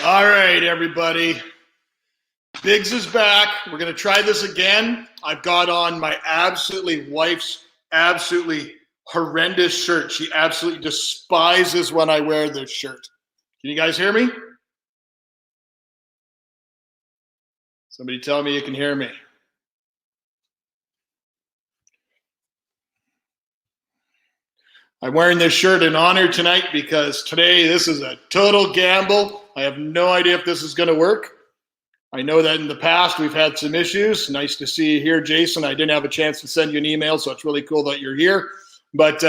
All right, everybody. Biggs is back. We're going to try this again. I've got on my wife's absolutely horrendous shirt. She absolutely despises when I wear this shirt. Can you guys hear me? Somebody tell me you can hear me. I'm wearing this shirt in honor tonight because today this is a total gamble. I have no idea if this is going to work. I know that in the past we've had some issues. Nice to see you here, Jason. I didn't have a chance to send you an email, so it's really cool that you're here. But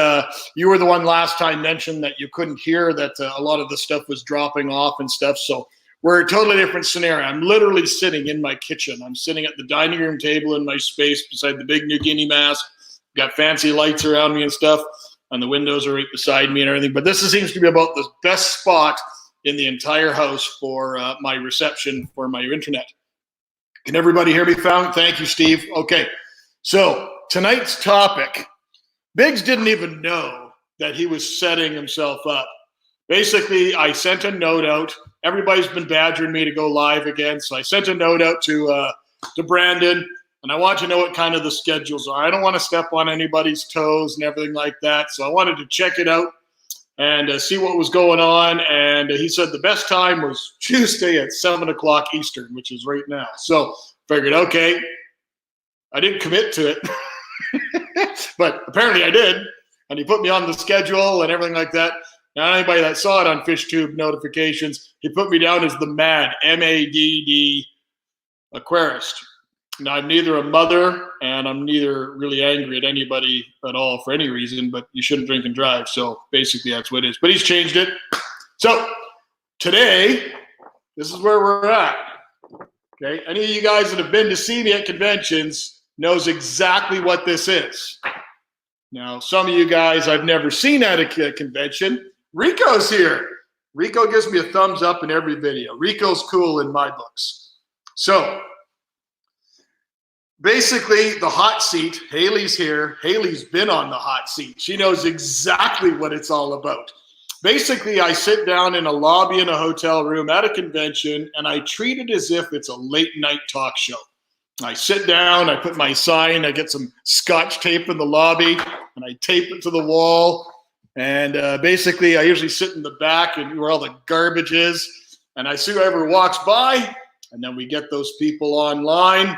you were the one last time mentioned that you couldn't hear, that a lot of the stuff was dropping off and stuff. So we're a totally different scenario. I'm literally sitting in my kitchen. I'm sitting at the dining room table in my space beside the big New Guinea mask. Got fancy lights around me and stuff. And the windows are right beside me and everything. But this seems to be about the best spot in the entire house for my reception for my internet. Can everybody hear me? Thank you, Steve. Okay, so tonight's topic, Biggs didn't even know that he was setting himself up. Basically, I sent a note out. Everybody's been badgering me to go live again, so I sent a note out to Brandon, and I want to know what kind of the schedules are. I don't want to step on anybody's toes and everything like that, so I wanted to check it out and see what was going on. And he said the best time was Tuesday at 7 o'clock Eastern, which is right now. So figured, okay, I didn't commit to it, but apparently I did. And he put me on the schedule and everything like that. Now, anybody that saw it on FishTube notifications, he put me down as the Mad, M-A-D-D, Aquarist. Now, I'm neither a mother and I'm neither really angry at anybody at all for any reason, but you shouldn't drink and drive. So basically that's what it is. But he's changed it. So today, this is where we're at. Okay, any of you guys that have been to see me at conventions knows exactly what this is. Now, some of you guys I've never seen at a convention. Rico's here. Rico gives me a thumbs up in every video. Rico's cool in my books. So basically, the hot seat, Haley's here. Haley's been on the hot seat. She knows exactly what it's all about. Basically, I sit down in a lobby in a hotel room at a convention, and I treat it as if it's a late night talk show. I sit down, I put my sign, I get some scotch tape in the lobby, and I tape it to the wall. And basically, I usually sit in the back and where all the garbage is, and I see whoever walks by, and then we get those people online.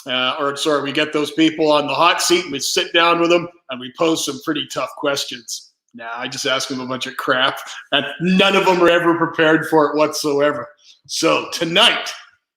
We get those people on the hot seat and we sit down with them and we pose some pretty tough questions. Now, I just ask them a bunch of crap and none of them are ever prepared for it whatsoever. So tonight,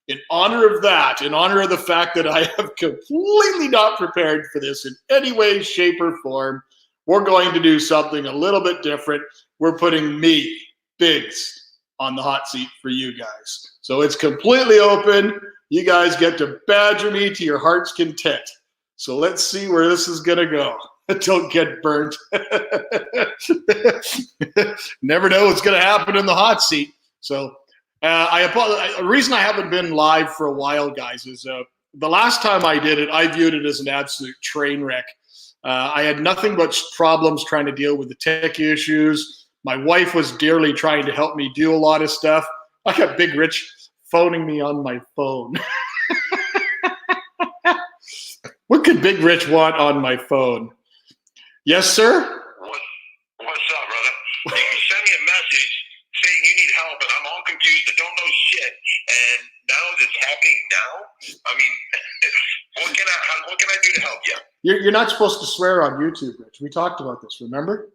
in honor of that, in honor of the fact that I have completely not prepared for this in any way, shape, or form, we're going to do something a little bit different. We're putting me, Biggs, on the hot seat for you guys. So it's completely open. You guys get to badger me to your heart's content. So let's see where this is going to go. Don't get burnt. Never know what's going to happen in the hot seat. So I apologize. The reason I haven't been live for a while, guys, is the last time I did it, I viewed it as an absolute train wreck. I had nothing but problems trying to deal with the tech issues. My wife was dearly trying to help me do a lot of stuff. I got Big Rich phoning me on my phone. What could Big Rich want on my phone? Yes, sir? What's up, brother? You can send me a message saying you need help, and I'm all confused and don't know shit. And now it's happening now? I mean, what can I do to help you? You're not supposed to swear on YouTube, Rich. We talked about this, remember?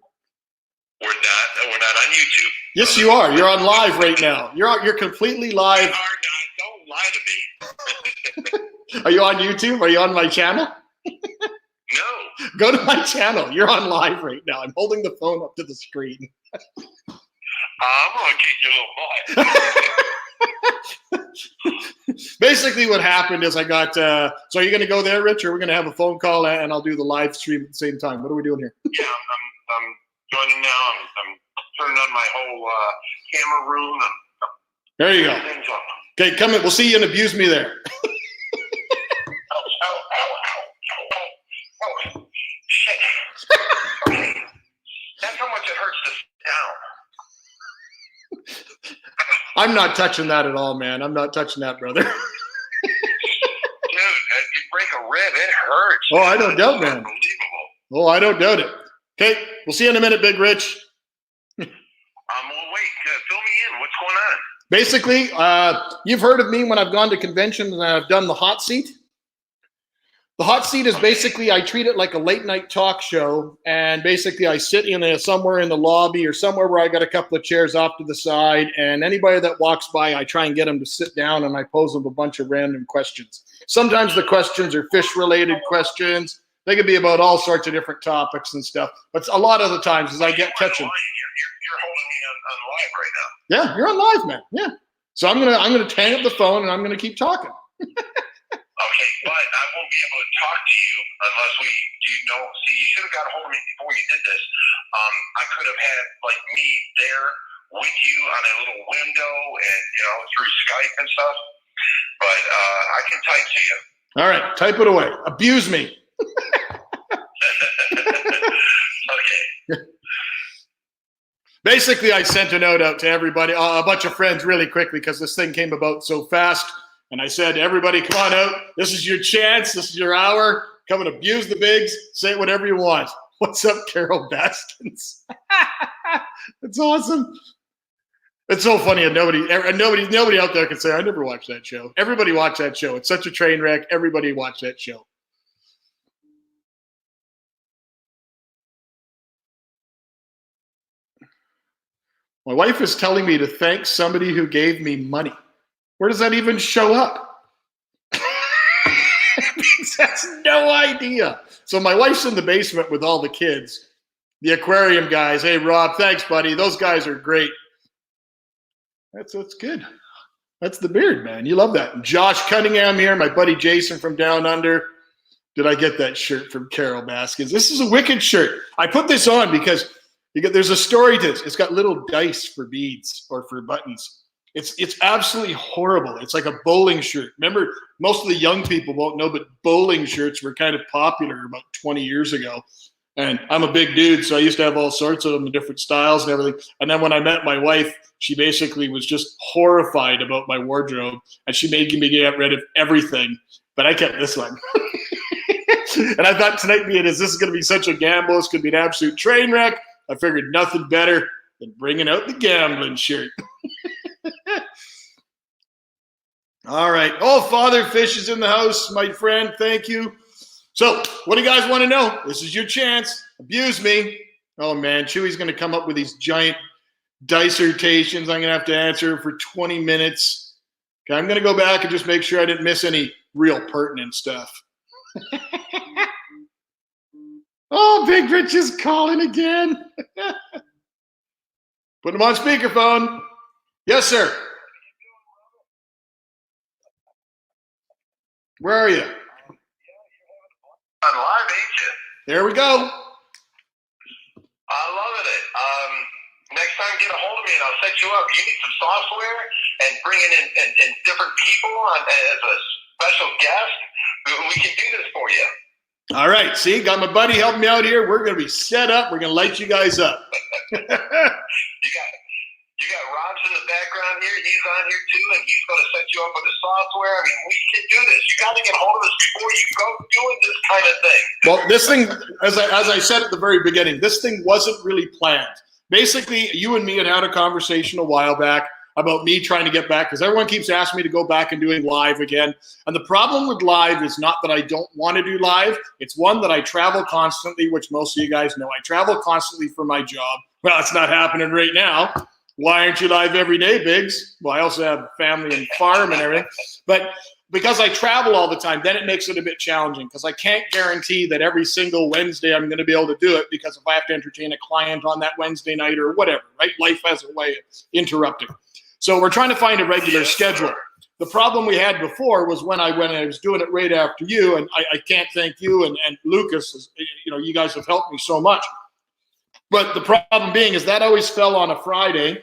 We're not on YouTube. Yes, you are. You're on live right now. You're completely live. You are not. Don't lie to me. Are you on YouTube? Are you on my channel? No. Go to my channel. You're on live right now. I'm holding the phone up to the screen. I'm going to kick your little butt. Basically what happened is I got, so are you going to go there, Rich, or we're going to have a phone call and I'll do the live stream at the same time? What are we doing here? Yeah, I'm joining now. I'm turning on my whole camera room. There you go. Okay, come in. We'll see you and abuse me there. Oh, shit. That's how much it hurts to sit down. I'm not touching that at all, man. I'm not touching that, brother. Dude, you break a rib, it hurts. Oh, I don't doubt, man. Unbelievable. Oh, I don't doubt it. Okay, we'll see you in a minute, Big Rich. Well, wait, fill me in. What's going on? Basically, you've heard of me when I've gone to conventions and I've done the hot seat. The hot seat is basically, I treat it like a late night talk show, and basically I sit in somewhere in the lobby or somewhere where I got a couple of chairs off to the side, and anybody that walks by, I try and get them to sit down, and I pose them a bunch of random questions. Sometimes the questions are fish-related questions. They could be about all sorts of different topics and stuff, but a lot of the times as I get catching. You're holding me on live right now. Yeah, you're on live, man. Yeah. So I'm gonna hang up the phone and I'm gonna keep talking. Okay, but I won't be able to talk to you unless see, you should have got a hold of me before you did this. I could have had like me there with you on a little window and through Skype and stuff. But I can type to you. All right, type it away. Abuse me. Okay. Basically, I sent a note out to everybody, a bunch of friends really quickly because this thing came about so fast. And I said, everybody, come on out. This is your chance. This is your hour. Come and abuse the bigs. Say whatever you want. What's up, Carol Baskins? That's awesome. It's so funny. And nobody out there can say, I never watched that show. Everybody watched that show. It's such a train wreck. Everybody watched that show. My wife is telling me to thank somebody who gave me money. Where does that even show up? That's no idea. So my wife's in the basement with all the kids. The aquarium guys. Hey, Rob, thanks, buddy. Those guys are great. That's good. That's the beard, man. You love that. Josh Cunningham here, my buddy Jason from Down Under. Did I get that shirt from Carol Baskins? This is a wicked shirt. I put this on because there's a story to this. It's got little dice for beads or for buttons. It's absolutely horrible. It's like a bowling shirt. Remember, most of the young people won't know, but bowling shirts were kind of popular about 20 years ago. And I'm a big dude, so I used to have all sorts of them in different styles and everything. And then when I met my wife, she basically was just horrified about my wardrobe, and she made me get rid of everything. But I kept this one. And I thought tonight being this is going to be such a gamble. It's going to be an absolute train wreck. I figured nothing better than bringing out the gambling shirt. All right. Oh, Father Fish is in the house, my friend. Thank you. So what do you guys want to know? This is your chance. Abuse me. Oh, man. Chewy's going to come up with these giant dissertations I'm going to have to answer for 20 minutes. Okay, I'm going to go back and just make sure I didn't miss any real pertinent stuff. Oh, Big Rich is calling again. Put him on speakerphone. Yes, sir. Where are you? On live, ain't you? There we go. I'm loving it. Next time, get a hold of me and I'll set you up. You need some software and bringing in different people as a special guest. We can do this for you. All right. See, got my buddy helping me out here. We're going to be set up. We're going to light you guys up. You got Rob's in the background here. He's on here too, and he's going to set you up with the software. I mean, we can do this. You got to get hold of us before you go doing this kind of thing. Well, this thing, as I said at the very beginning, this thing wasn't really planned. Basically, you and me had a conversation a while back about me trying to get back, because everyone keeps asking me to go back and doing live again. And the problem with live is not that I don't want to do live. It's one that I travel constantly, which most of you guys know. I travel constantly for my job. Well, it's not happening right now. Why aren't you live every day, Biggs? Well, I also have family and farm and everything. But because I travel all the time, then it makes it a bit challenging, because I can't guarantee that every single Wednesday I'm going to be able to do it, because if I have to entertain a client on that Wednesday night or whatever, right? Life has a way of interrupting. So we're trying to find a regular schedule. The problem we had before was when I was doing it right after you, and I can't thank you and Lucas. You guys have helped me so much. But the problem being is that always fell on a Friday,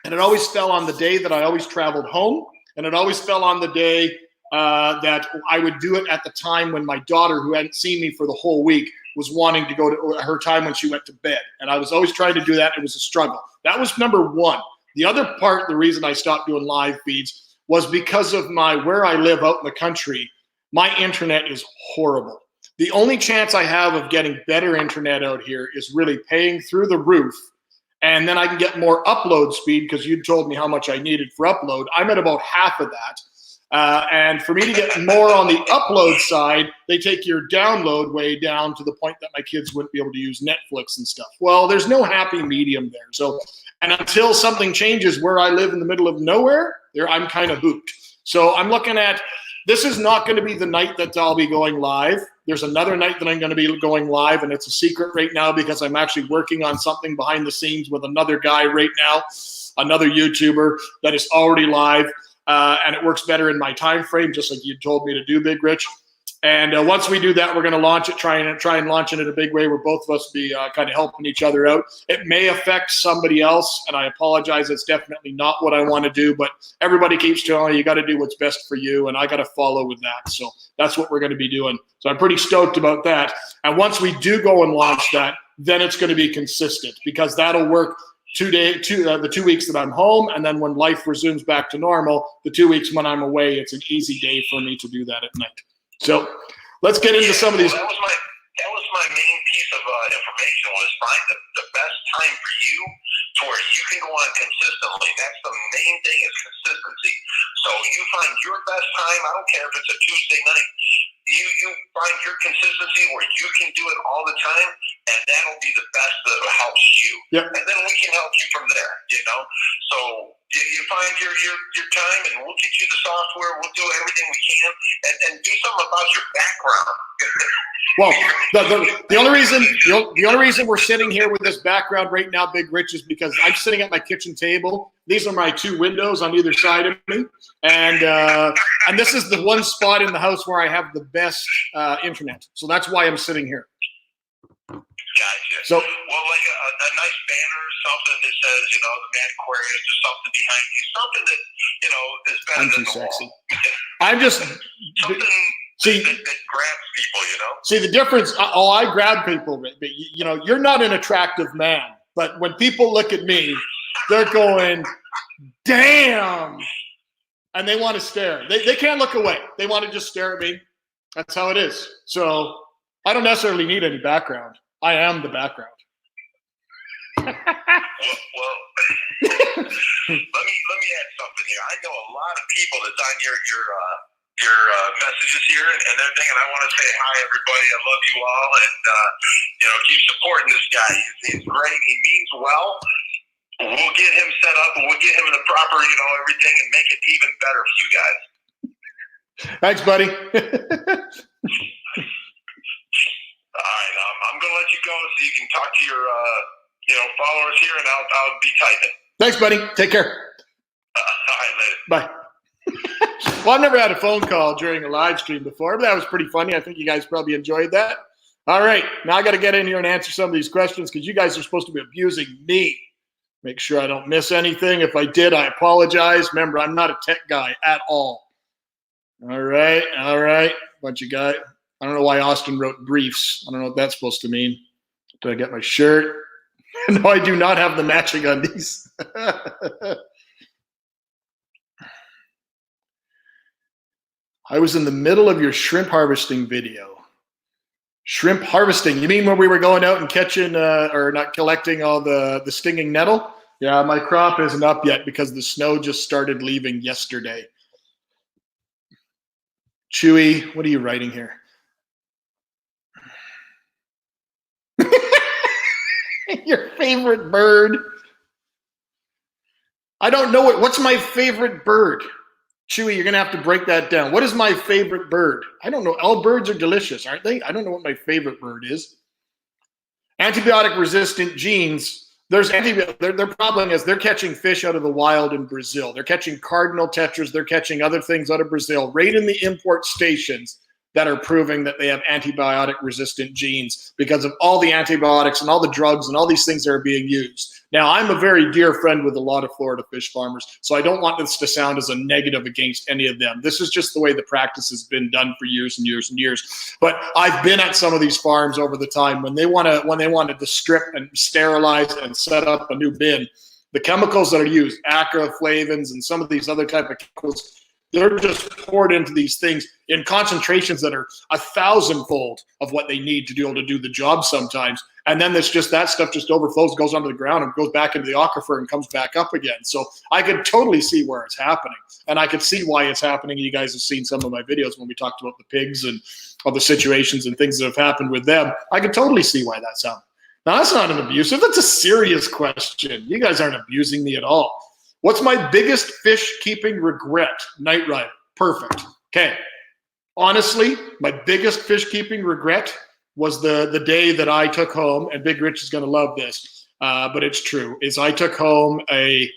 and it always fell on the day that I always traveled home, and it always fell on the day that I would do it at the time when my daughter, who hadn't seen me for the whole week, was wanting to go to her time when she went to bed. And I was always trying to do that. It was a struggle. That was number one. The other part, the reason I stopped doing live feeds was because of where I live out in the country, my internet is horrible. The only chance I have of getting better internet out here is really paying through the roof, and then I can get more upload speed because you told me how much I needed for upload. I'm at about half of that. And for me to get more on the upload side, they take your download way down to the point that my kids wouldn't be able to use Netflix and stuff. Well, there's no happy medium there. So, and until something changes where I live in the middle of nowhere, I'm kind of hooped. So I'm looking at, this is not going to be the night that I'll be going live. There's another night that I'm going to be going live, and it's a secret right now because I'm actually working on something behind the scenes with another guy right now, another YouTuber that is already live. And it works better in my time frame, just like you told me to do, Big Rich. And once we do that, we're going to launch it, try and launch it in a big way where both of us be kind of helping each other out. It may affect somebody else, and I apologize. It's definitely not what I want to do, but everybody keeps telling you got to do what's best for you, and I got to follow with that. So that's what we're going to be doing. So I'm pretty stoked about that. And once we do go and launch that, then it's going to be consistent because that'll work the 2 weeks that I'm home, and then when life resumes back to normal, the 2 weeks when I'm away, it's an easy day for me to do that at night. So let's get into some of these. Well, that was my main piece of information, was find the best time for you to where you can go on consistently. That's the main thing, is consistency. So you find your best time. I don't care if it's a Tuesday night. You find your consistency where you can do it all the time, and that'll be the best that helps you. Yep. And then we can help you from there, So you find your time, and we'll get you the software. We'll do everything we can, and do something about your background. Well, the only reason we're sitting here with this background right now, Big Rich, is because I'm sitting at my kitchen table. These are my 2 windows on either side of me, and this is the one spot in the house where I have the best internet. So that's why I'm sitting here. Gotcha. So, well, like a nice banner or something that says, the Mad Aquarist or something behind you, something that, is better I'm than too the sexy. wall. I'm just something that grabs people, See the difference. I grab people, but you're not an attractive man. But when people look at me, they're going, damn, and they want to stare. They can't look away. They want to just stare at me. That's how it is. So I don't necessarily need any background. I am the background. Well, let me add something here. I know a lot of people that's on your messages here and everything, and I want to say hi, everybody. I love you all, and keep supporting this guy. He's great. He means well. We'll get him set up, and we'll get him in the proper, everything, and make it even better for you guys. Thanks, buddy. All right, I'm going to let you go so you can talk to your, followers here, and I'll be typing. Thanks, buddy. Take care. All right, later. Bye. Well, I've never had a phone call during a live stream before, but that was pretty funny. I think you guys probably enjoyed that. All right, now I got to get in here and answer some of these questions because you guys are supposed to be abusing me. Make sure I don't miss anything. If I did, I apologize. Remember, I'm not a tech guy at all. All right. Bunch of guys. I don't know why Austin wrote briefs. I don't know what that's supposed to mean. Did I get my shirt? No, I do not have the matching undies. I was in the middle of your shrimp harvesting video. Shrimp harvesting? You mean when we were going out and catching, or not collecting all the stinging nettle? Yeah, my crop isn't up yet because the snow just started leaving yesterday. Chewy, what are you writing here? Your favorite bird? I don't know what's my favorite bird? Chewy, you're going to have to break that down. What is my favorite bird? I don't know. All birds are delicious, aren't they? I don't know what my favorite bird is. Antibiotic-resistant genes. Their problem is they're catching fish out of the wild in Brazil. They're catching cardinal tetras. They're catching other things out of Brazil, right in the import stations that are proving that they have antibiotic-resistant genes because of all the antibiotics and all the drugs and all these things that are being used. Now, I'm a very dear friend with a lot of Florida fish farmers, so I don't want this to sound as a negative against any of them. This is just the way the practice has been done for years and years and years. But I've been at some of these farms over the time when they want to strip and sterilize and set up a new bin. the chemicals that are used, acroflavins and some of these other type of chemicals, they're just poured into these things in concentrations that are 1,000-fold of what they need to be able to do the job sometimes. And then that stuff just overflows, goes onto the ground, and goes back into the aquifer and comes back up again. So I could totally see where it's happening. And I could see why it's happening. You guys have seen some of my videos when we talked about the pigs and all the situations and things that have happened with them. I could totally see why that's happening. Now, that's not an abusive. That's a serious question. You guys aren't abusing me at all. What's my biggest fish keeping regret? Night Rider. Perfect. Okay. Honestly, my biggest fish keeping regret was the day that I took home, and Big Rich is going to love this, but it's true, is I took home a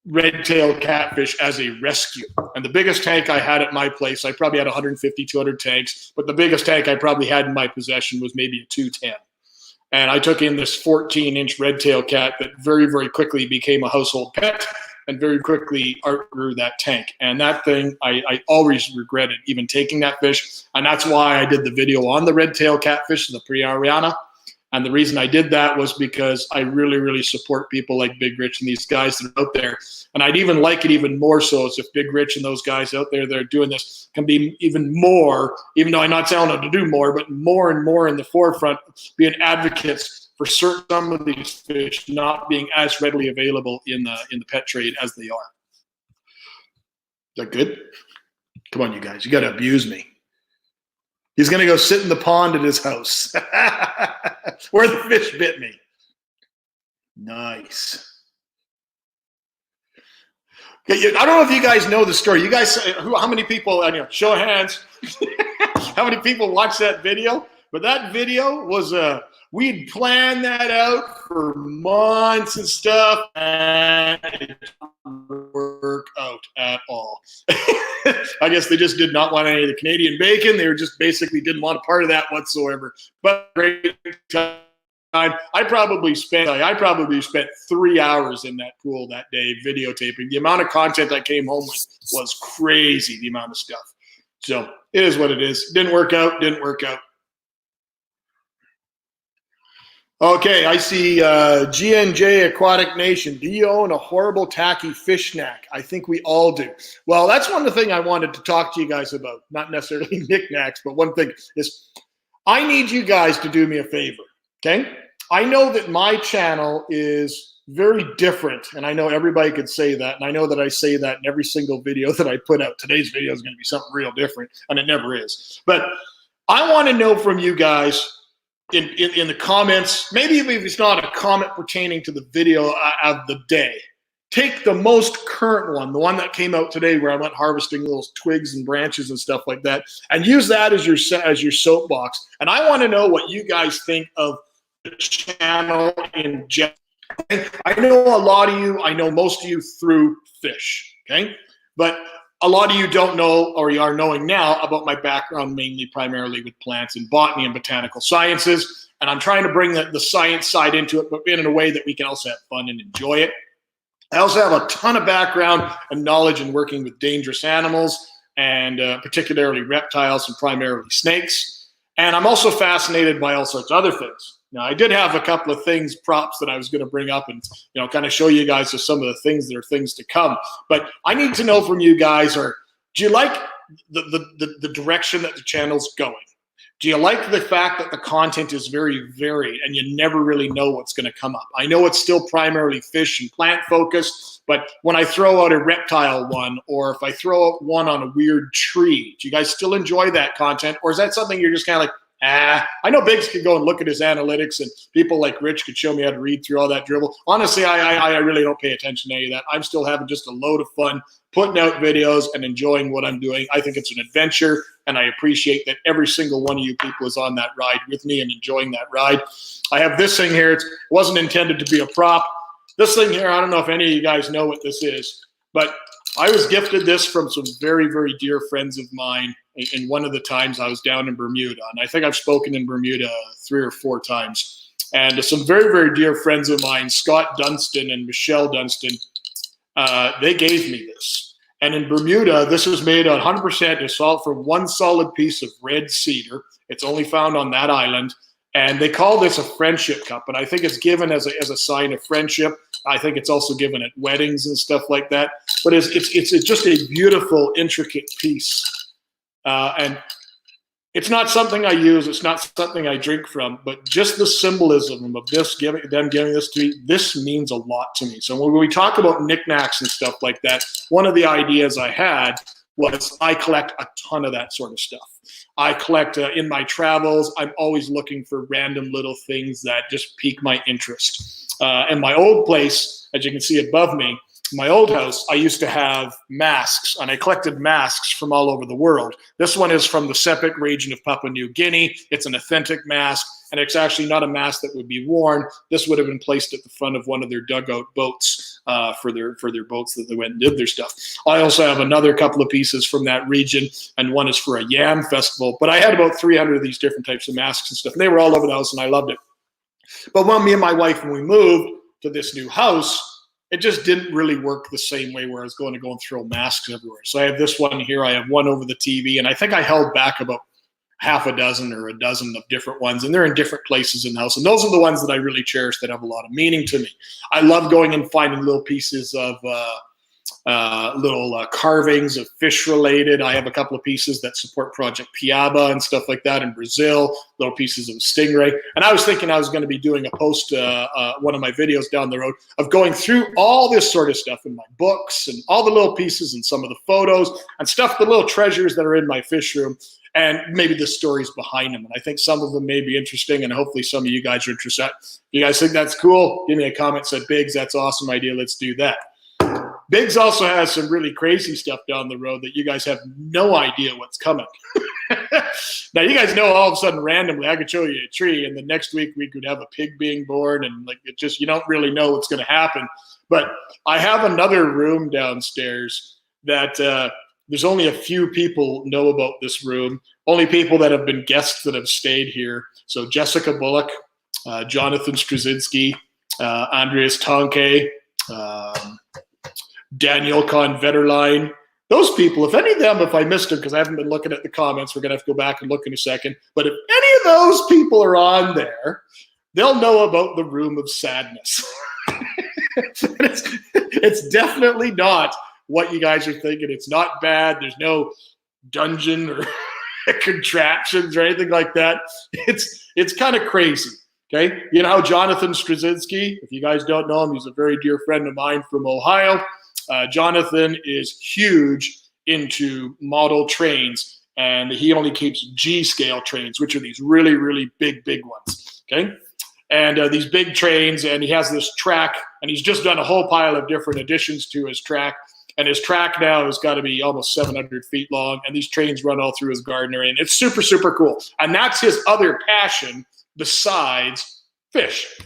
red-tailed catfish as a rescue. And the biggest tank I had at my place, I probably had 150, 200 tanks, but the biggest tank I probably had in my possession was maybe a 210. And I took in this 14-inch red-tailed cat that very, very quickly became a household pet and very quickly outgrew that tank. And that thing, I always regretted even taking that fish. And that's why I did the video on the red-tailed catfish, the Priariana. And the reason I did that was because I really, really support people like Big Rich and these guys that are out there. And I'd even like it even more so as if Big Rich and those guys out there that are doing this can be even more, even though I'm not telling them to do more, but more and more in the forefront, being advocates for some of these fish not being as readily available in the pet trade as they are. Is that good? Come on, you guys. You got to abuse me. He's going to go sit in the pond at his house where the fish bit me. Nice. Okay, I don't know if you guys know the story. You guys, how many people, show of hands, how many people watched that video? But that video was, we'd planned that out for months and stuff, and it didn't work out at all. I guess they just did not want any of the Canadian bacon. They were just basically didn't want a part of that whatsoever. But great time. I probably spent 3 hours in that pool that day videotaping. The amount of content I came home with was crazy, the amount of stuff. So it is what it is. Didn't work out. Okay, I see GNJ Aquatic Nation. Do you own a horrible tacky fish snack? I think we all do. Well, that's one of the things I wanted to talk to you guys about. Not necessarily knickknacks, but one thing is I need you guys to do me a favor, okay? I know that my channel is very different, and I know everybody could say that, and I know that I say that in every single video that I put out. Today's video is going to be something real different, and it never is. But I want to know from you guys in the comments, maybe if it's not a comment pertaining to the video of the day, take the most current one, the one that came out today where I went harvesting little twigs and branches and stuff like that, and use that as your soapbox. And I want to know what you guys think of the channel in general. I know a lot of you, I know most of you through fish, okay? But a lot of you don't know, or you are knowing now, about my background primarily with plants and botany and botanical sciences. And I'm trying to bring the science side into it, but in a way that we can also have fun and enjoy it. I also have a ton of background and knowledge in working with dangerous animals, and particularly reptiles and primarily snakes. And I'm also fascinated by all sorts of other things. Now, I did have a couple of props that I was going to bring up and, kind of show you guys some of the things that are things to come. But I need to know from you guys, do you like the direction that the channel's going? Do you like the fact that the content is very varied and you never really know what's going to come up? I know it's still primarily fish and plant focused, but when I throw out a reptile one, or if I throw out one on a weird tree, do you guys still enjoy that content? Or is that something you're just kind of like, I know Biggs could go and look at his analytics, and people like Rich could show me how to read through all that dribble. Honestly, I really don't pay attention to any of that. I'm still having just a load of fun putting out videos and enjoying what I'm doing. I think it's an adventure, and I appreciate that every single one of you people is on that ride with me and enjoying that ride. I have this thing here. It wasn't intended to be a prop. This thing here, I don't know if any of you guys know what this is, but I was gifted this from some very, very dear friends of mine in one of the times I was down in Bermuda. And I think I've spoken in Bermuda 3 or 4 times. And some very, very dear friends of mine, Scott Dunstan and Michelle Dunstan, they gave me this. And in Bermuda, this is made 100% from one solid piece of red cedar. It's only found on that island. And they call this a friendship cup. And I think it's given as a sign of friendship. I think it's also given at weddings and stuff like that. But it's just a beautiful, intricate piece. And it's not something I use. It's not something I drink from. But just the symbolism of them giving this to me, this means a lot to me. So when we talk about knickknacks and stuff like that, one of the ideas I had was I collect a ton of that sort of stuff. I collect in my travels. I'm always looking for random little things that just pique my interest. In my old place, as you can see above me, my old house, I used to have masks, and I collected masks from all over the world. This one is from the Sepik region of Papua New Guinea. It's an authentic mask, and it's actually not a mask that would be worn. This would have been placed at the front of one of their dugout boats for their boats that they went and did their stuff. I also have another couple of pieces from that region, and one is for a yam festival. But I had about 300 of these different types of masks and stuff, and they were all over the house, and I loved it. But when me and my wife, when we moved to this new house, it just didn't really work the same way where I was going to go and throw masks everywhere. So I have this one here. I have one over the TV, and I think I held back about half a dozen or a dozen of different ones, and they're in different places in the house. And those are the ones that I really cherish that have a lot of meaning to me. I love going and finding little pieces of little carvings of fish related. I have a couple of pieces that support Project Piaba and stuff like that in Brazil, little pieces of stingray. And I was thinking I was going to be doing a post, one of my videos down the road of going through all this sort of stuff in my books and all the little pieces and some of the photos and stuff, the little treasures that are in my fish room, and maybe the stories behind them. And I think some of them may be interesting, and hopefully some of you guys are interested. If you guys think that's cool, give me a comment, said Biggs, that's awesome idea, let's do that. Biggs also has some really crazy stuff down the road that you guys have no idea what's coming. Now, you guys know all of a sudden randomly I could show you a tree, and the next week we could have a pig being born, and like it just, you don't really know what's going to happen. But I have another room downstairs that there's only a few people know about this room, only people that have been guests that have stayed here. So Jessica Bullock, Jonathan Straczynski, Andreas Tonke, Daniel Convetterline, those people, if any of them, if I missed them, because I haven't been looking at the comments, we're going to have to go back and look in a second. But if any of those people are on there, they'll know about the Room of Sadness. It's definitely not what you guys are thinking. It's not bad. There's no dungeon or contraptions or anything like that. It's kind of crazy. Okay, you know how Jonathan Straczynski, if you guys don't know him, he's a very dear friend of mine from Ohio. Jonathan is huge into model trains, and he only keeps G-scale trains, which are these really, really big ones, okay? And these big trains, and he has this track, and he's just done a whole pile of different additions to his track, and his track now has got to be almost 700 feet long, and these trains run all through his garden area, and it's super, super cool. And that's his other passion besides fish.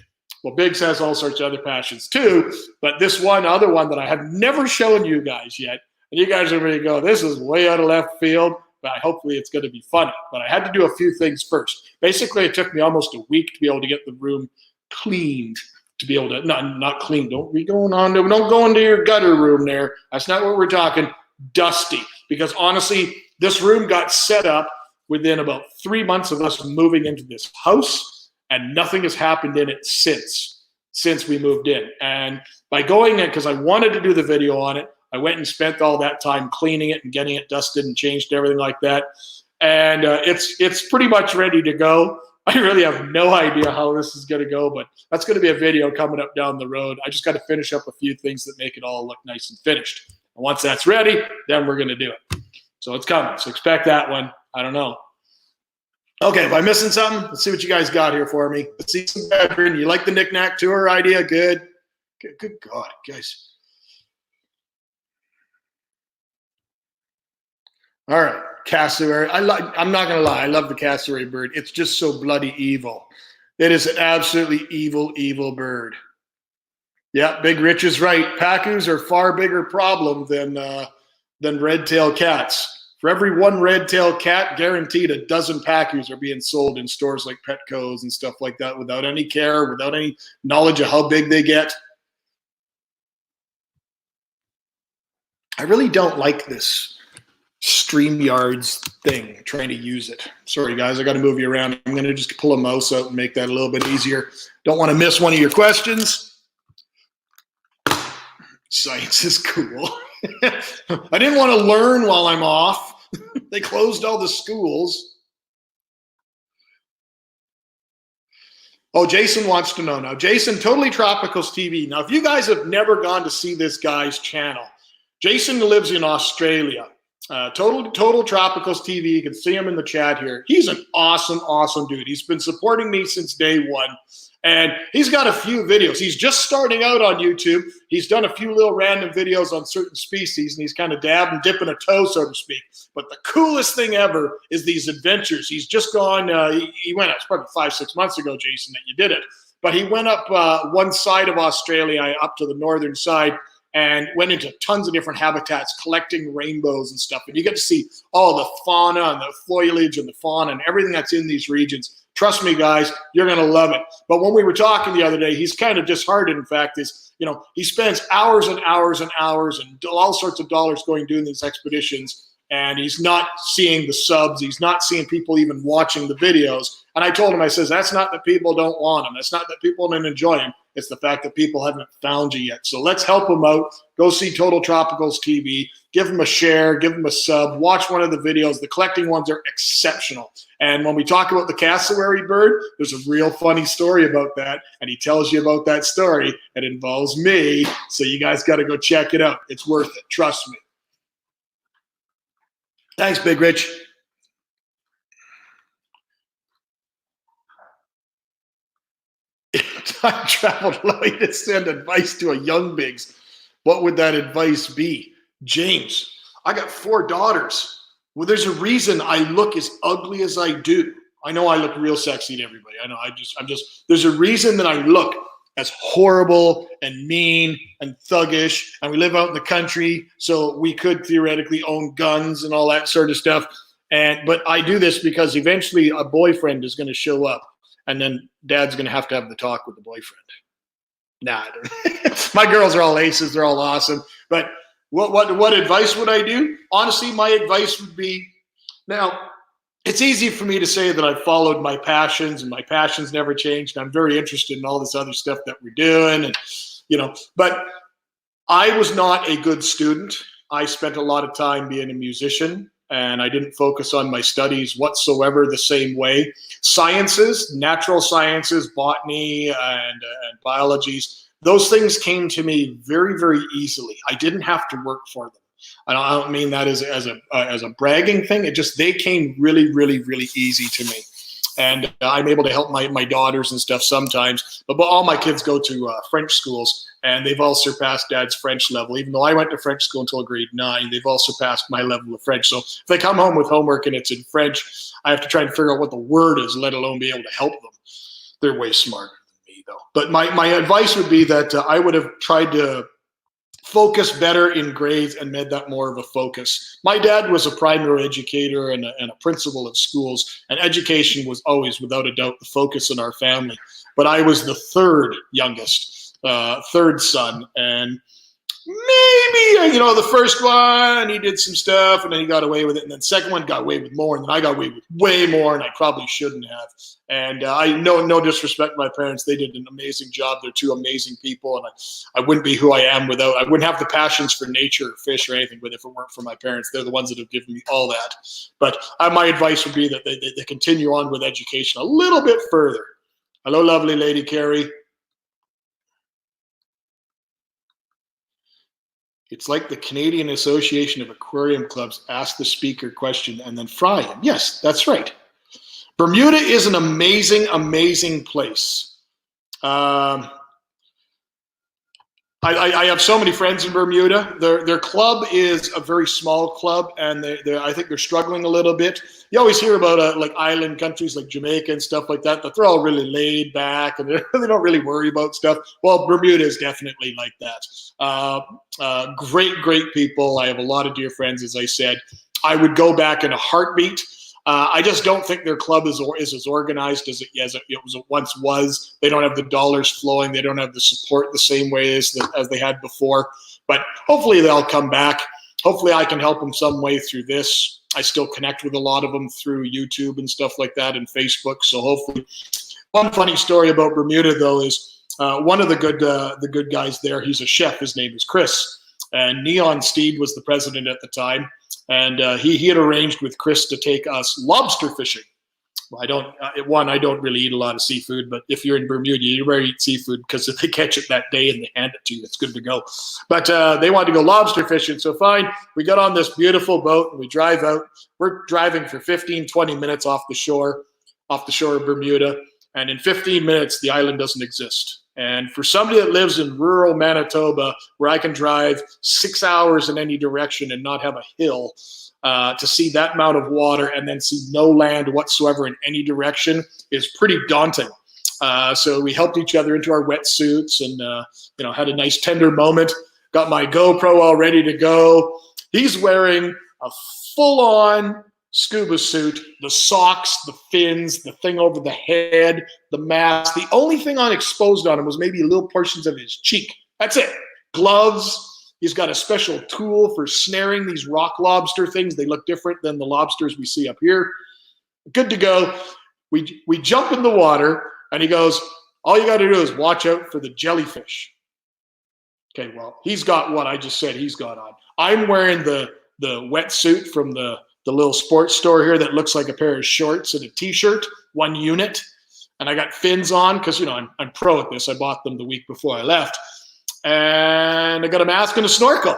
Well, Biggs has all sorts of other passions too, but this one other one that I have never shown you guys yet, and you guys are going to go, this is way out of left field, but hopefully it's going to be funny. But I had to do a few things first. Basically, it took me almost a week to be able to get the room cleaned, to be able to, not clean, don't go into your gutter room there. That's not what we're talking, dusty. Because honestly, this room got set up within about 3 months of us moving into this house, and nothing has happened in it since we moved in. And by going in, because I wanted to do the video on it, I went and spent all that time cleaning it and getting it dusted and changed and everything like that. And it's pretty much ready to go. I really have no idea how this is going to go, but that's going to be a video coming up down the road. I just got to finish up a few things that make it all look nice and finished. And once that's ready, then we're going to do it. So it's coming. So expect that one. I don't know. Okay, if I'm missing something, let's see what you guys got here for me. Let's see some better. You like the knick-knack tour idea? Good. Good God, guys. All right, cassowary. I'm not going to lie. I love the cassowary bird. It's just so bloody evil. It is an absolutely evil, evil bird. Yeah, Big Rich is right. Pacus are far bigger problem than red-tailed cats. For every one red-tailed cat, guaranteed a dozen Pacus are being sold in stores like Petco's and stuff like that without any care, without any knowledge of how big they get. I really don't like this StreamYards thing, trying to use it. Sorry, guys, I got to move you around. I'm going to just pull a mouse out and make that a little bit easier. Don't want to miss one of your questions. Science is cool. I didn't want to learn while I'm off. They closed all the schools. Oh, Jason wants to know now. Jason, Totally Tropicals TV. Now, if you guys have never gone to see this guy's channel, Jason lives in Australia. Total Tropicals TV. You can see him in the chat here. He's an awesome, awesome dude. He's been supporting me since day one. And he's got a few videos. He's just starting out on YouTube. He's done a few little random videos on certain species, and he's kind of dabbing, dipping a toe, so to speak. But the coolest thing ever is these adventures. He's just gone, he went up, it's probably 5-6 months ago, Jason, that you did it. But he went up one side of Australia, up to the northern side, and went into tons of different habitats, collecting rainbows and stuff. And you get to see all the fauna and the foliage and the fauna and everything that's in these regions. Trust me, guys, you're going to love it. But when we were talking the other day, he's kind of disheartened, in fact, is, you know, he spends hours and hours and hours and all sorts of dollars doing these expeditions, and he's not seeing the subs. He's not seeing people even watching the videos. And I told him, I says, that's not that people don't want him. That's not that people don't enjoy him. It's the fact that people haven't found you yet. So let's help him out. Go see Total Tropicals TV. Give him a share. Give him a sub. Watch one of the videos. The collecting ones are exceptional. And when we talk about the cassowary bird, there's a real funny story about that. And he tells you about that story. It involves me. So you guys got to go check it out. It's worth it. Trust me. Thanks, Big Rich. Time traveled Lloyd to send advice to a young bigs. What would that advice be? James, I got 4 daughters. Well, there's a reason I look as ugly as I do. I know I look real sexy to everybody. I know there's a reason that I look as horrible and mean and thuggish, and we live out in the country, so we could theoretically own guns and all that sort of stuff. But I do this because eventually a boyfriend is going to show up. And then dad's going to have the talk with the boyfriend. Nah, I don't. My girls are all aces. They're all awesome. But what advice would I do? Honestly, my advice would be, now, it's easy for me to say that I've followed my passions and my passions never changed. I'm very interested in all this other stuff that we're doing. And, you know, but I was not a good student. I spent a lot of time being a musician, and I didn't focus on my studies whatsoever the same way. Sciences, natural sciences, botany, and biologies, those things came to me very, very easily. I didn't have to work for them. I don't mean that as a bragging thing. They came really, really, really easy to me. And I'm able to help my daughters and stuff sometimes. But all my kids go to French schools, and they've all surpassed Dad's French level. Even though I went to French school until grade 9, they've all surpassed my level of French. So if they come home with homework and it's in French, I have to try and figure out what the word is, let alone be able to help them. They're way smarter than me, though. But my advice would be that I would have tried to focus better in grades and made that more of a focus. My dad was a primary educator and a principal at schools, and education was always, without a doubt, the focus in our family. But I was the third youngest, third son, and maybe, you know, the first one, he did some stuff, and then he got away with it, and then the second one got away with more, and then I got away with way more, and I probably shouldn't have. And I no disrespect to my parents. They did an amazing job. They're 2 amazing people, and I wouldn't be who I am I wouldn't have the passions for nature or fish or anything, but if it weren't for my parents. They're the ones that have given me all that. But my advice would be that they continue on with education a little bit further. Hello, lovely lady Carrie. It's like the Canadian Association of Aquarium Clubs ask the speaker question and then fry him. Yes, that's right. Bermuda is an amazing, amazing place. I have so many friends in Bermuda. Their club is a very small club, and I think they're struggling a little bit. You always hear about like island countries like Jamaica and stuff like that they're all really laid back and they don't really worry about stuff. Well, Bermuda is definitely like that. Great people. I have a lot of dear friends, as I said. I would go back in a heartbeat. I just don't think their club is as organized as it once was. They don't have the dollars flowing. They don't have the support the same way as they had before. But hopefully they'll come back. Hopefully I can help them some way through this. I still connect with a lot of them through YouTube and stuff like that and Facebook. So hopefully. One funny story about Bermuda, though, is One of the good guys there, he's a chef. His name is Chris. And Neon Steed was the president at the time. And he had arranged with Chris to take us lobster fishing. I don't really eat a lot of seafood, but if you're in Bermuda, you better eat seafood, because if they catch it that day and they hand it to you, it's good to go. But they wanted to go lobster fishing, so fine. We got on this beautiful boat and we drive out. We're driving for 15, 20 minutes off the shore of Bermuda, and in 15 minutes, the island doesn't exist. And for somebody that lives in rural Manitoba, where I can drive 6 hours in any direction and not have a hill, to see that amount of water and then see no land whatsoever in any direction is pretty daunting. So we helped each other into our wetsuits and had a nice tender moment. Got my GoPro all ready to go. He's wearing a full-on scuba suit, the socks, the fins, the thing over the head, the mask. The only thing exposed on him was maybe little portions of his cheek. That's it. Gloves. He's got a special tool for snaring these rock lobster things. They look different than the lobsters we see up here. Good to go. We jump in the water, and he goes, all you got to do is watch out for the jellyfish. Okay, well, he's got what I just said he's got on. I'm wearing the wetsuit from the little sports store here that looks like a pair of shorts and a T-shirt, one unit. And I got fins on because, I'm pro at this. I bought them the week before I left. And I got a mask and a snorkel.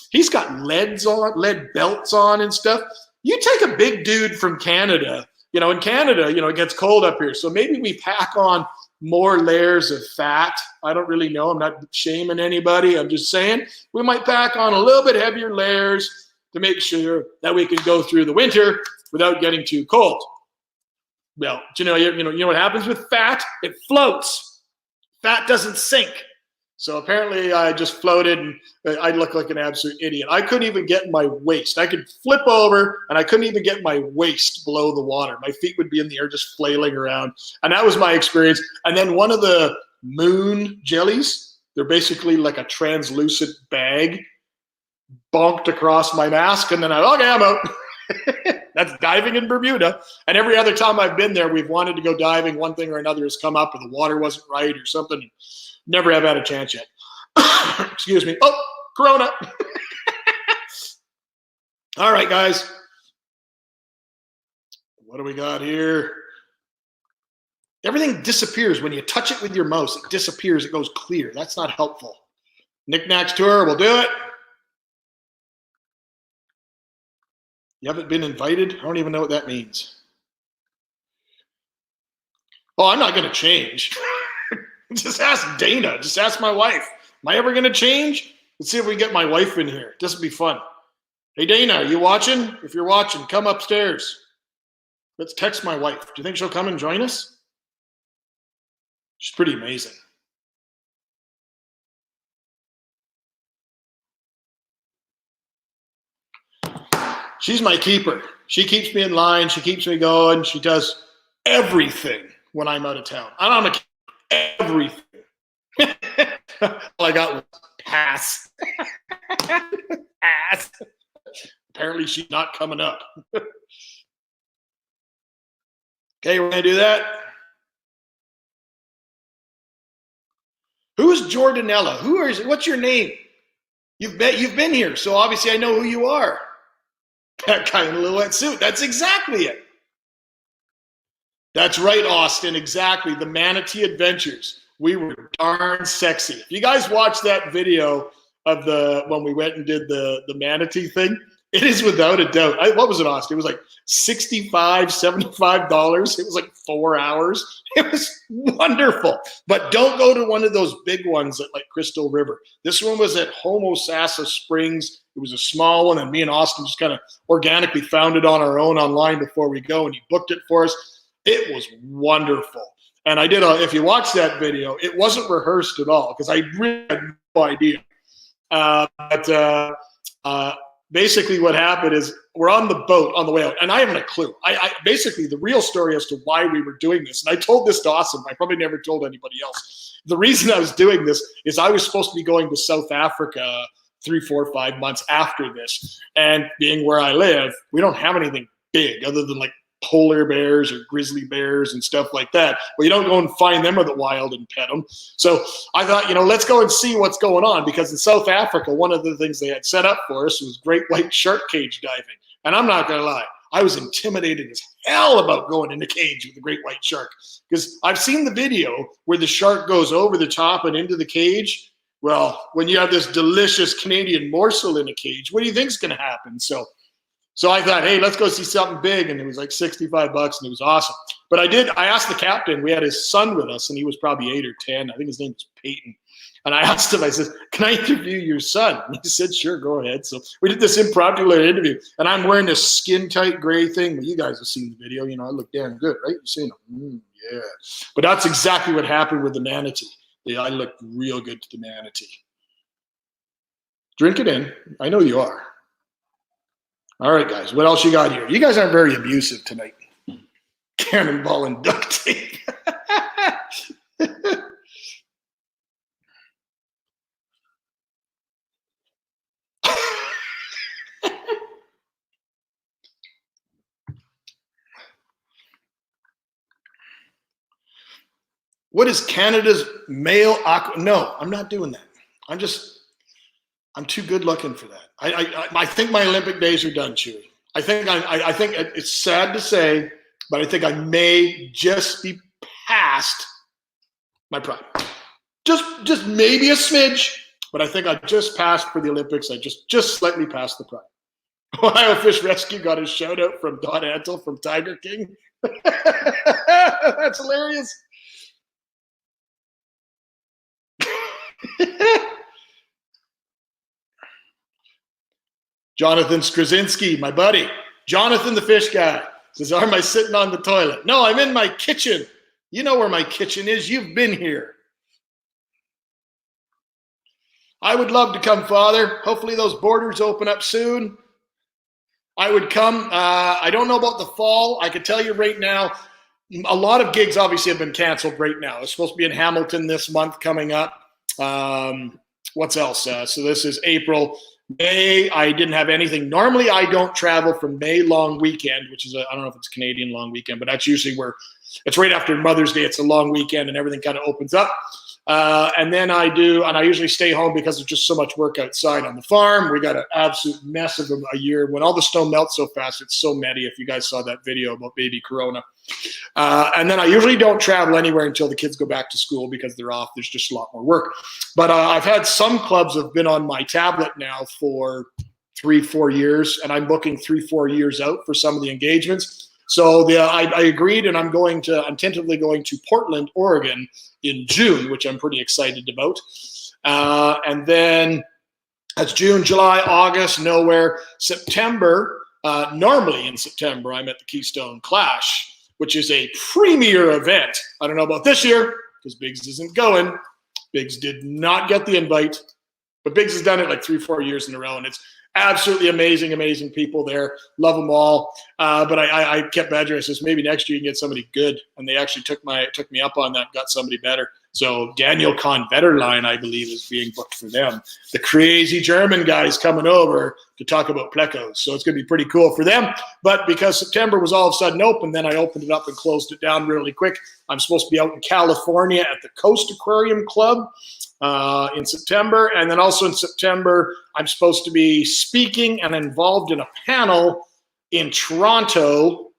He's got lead belts on and stuff. You take a big dude from Canada, in Canada, it gets cold up here. So maybe we pack on more layers of fat. I don't really know. I'm not shaming anybody. I'm just saying we might pack on a little bit heavier layers to make sure that we can go through the winter without getting too cold. Well, you know what happens with fat? It floats. Fat doesn't sink. So apparently I just floated, and I look like an absolute idiot. I couldn't even get my waist. I could flip over, and I couldn't even get my waist below the water. My feet would be in the air just flailing around. And that was my experience. And then one of the moon jellies, they're basically like a translucent bag, bonked across my mask. And then I'm out. That's diving in Bermuda. And every other time I've been there, we've wanted to go diving. One thing or another has come up, or the water wasn't right or something. Never have had a chance yet. Excuse me. Oh, Corona. All right, guys. What do we got here? Everything disappears when you touch it with your mouse. It disappears. It goes clear. That's not helpful. Knickknacks tour. We'll do it. You haven't been invited? I don't even know what that means. Oh, I'm not going to change. Just ask Dana. Just ask my wife. Am I ever going to change? Let's see if we get my wife in here. This will be fun. Hey, Dana, are you watching? If you're watching, come upstairs. Let's text my wife. Do you think she'll come and join us? She's pretty amazing. She's my keeper. She keeps me in line. She keeps me going. She does everything when I'm out of town. I'm a everything. All I got was pass. Pass. Apparently she's not coming up. Okay, we're going to do that. Who is Jordanella? What's your name? You've been here, so obviously I know who you are. That guy in a little wetsuit. That's exactly it. That's right, Austin. Exactly. The Manatee Adventures. We were darn sexy. If you guys watched that video of when we went and did the Manatee thing, it is without a doubt. What was it, Austin? It was like $65, $75. It was like 4 hours. It was wonderful. But don't go to one of those big ones at like Crystal River. This one was at Homosassa Springs. It was a small one, and me and Austin just kind of organically found it on our own online before we go, and he booked it for us. It was wonderful. And I did, if you watch that video, it wasn't rehearsed at all because I really had no idea. Basically what happened is we're on the boat on the way out, and I haven't a clue. Basically, the real story as to why we were doing this, and I told this to Austin, I probably never told anybody else. The reason I was doing this is I was supposed to be going to South Africa 3, 4, 5 months after this. And being where I live, we don't have anything big other than like polar bears or grizzly bears and stuff like that. Well, you don't go and find them in the wild and pet them. So I thought, let's go and see what's going on, because in South Africa, one of the things they had set up for us was great white shark cage diving. And I'm not going to lie, I was intimidated as hell about going in the cage with a great white shark, because I've seen the video where the shark goes over the top and into the cage. Well, when you have this delicious Canadian morsel in a cage, what do you think is going to happen? So I thought, hey, let's go see something big. And it was like $65 and it was awesome. But I asked the captain, we had his son with us and he was probably 8 or 10. I think his name was Peyton. And I asked him, I said, can I interview your son? And he said, sure, go ahead. So we did this impromptu interview. And I'm wearing this skin tight gray thing. Well, you guys have seen the video. I look damn good, right? You've seen it. Yeah. But that's exactly what happened with the manatee. I looked real good to the manatee. Drink it in. I know you are. All right, guys, what else you got here? You guys aren't very abusive tonight. Cannonball and duct tape. What is Canada's male aqua? No, I'm not doing that. I'm too good looking for that. I think my Olympic days are done, Chewy. I think it's sad to say, but I think I may just be past my prime. Just maybe a smidge, but I think I just passed for the Olympics. I just slightly passed the prime. Ohio Fish Rescue got a shout out from Don Antle from Tiger King. That's hilarious. Jonathan Straczynski, my buddy. Jonathan the fish guy says, am I sitting on the toilet? No, I'm in my kitchen. You know where my kitchen is. You've been here. I would love to come, Father. Hopefully those borders open up soon. I would come. I don't know about the fall. I can tell you right now, a lot of gigs obviously have been canceled right now. It's supposed to be in Hamilton this month coming up. What's else? So this is April. May, I didn't have anything. Normally, I don't travel from May long weekend, which is, I don't know if it's Canadian long weekend, but that's usually where it's right after Mother's Day. It's a long weekend and everything kind of opens up. And then I usually stay home because there's just so much work outside on the farm. We got an absolute mess of a year. When all the snow melts so fast, it's so messy. If you guys saw that video about baby Corona. And then I usually don't travel anywhere until the kids go back to school because they're off. There's just a lot more work. But I've had some clubs have been on my tablet now for 3-4 years, and I'm booking 3-4 years out for some of the engagements. So I agreed, and I'm tentatively going to Portland, Oregon in June, which I'm pretty excited about. And then that's June, July, August, nowhere. September, normally in September, I'm at the Keystone Clash, which is a premier event. I don't know about this year because Biggs isn't going. Biggs did not get the invite, but Biggs has done it like 3-4 years in a row, and it's absolutely amazing, amazing people there. Love them all. But I kept badgering. I says, maybe next year you can get somebody good. And they actually took me up on that, got somebody better. So Daniel Kahn-Vetterlein, I believe, is being booked for them. The crazy German guy's coming over to talk about plecos. So it's going to be pretty cool for them. But because September was all of a sudden open, then I opened it up and closed it down really quick. I'm supposed to be out in California at the Coast Aquarium Club in September. And then also in September, I'm supposed to be speaking and involved in a panel in Toronto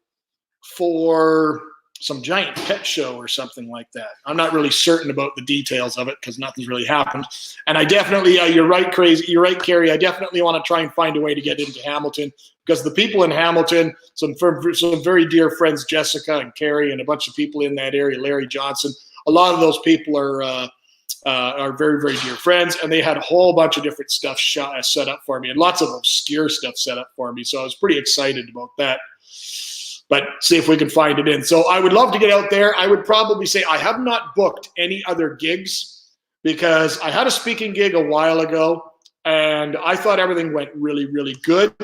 for some giant pet show or something like that. I'm not really certain about the details of it because nothing's really happened. And I definitely, you're right, Carrie. I definitely want to try and find a way to get into Hamilton because the people in Hamilton, some very dear friends, Jessica and Carrie, and a bunch of people in that area, Larry Johnson. A lot of those people are very, very dear friends, and they had a whole bunch of different stuff set up for me and lots of obscure stuff set up for me. So I was pretty excited about that. But see if we can find it in. So I would love to get out there. I would probably say I have not booked any other gigs because I had a speaking gig a while ago, and I thought everything went really, really good.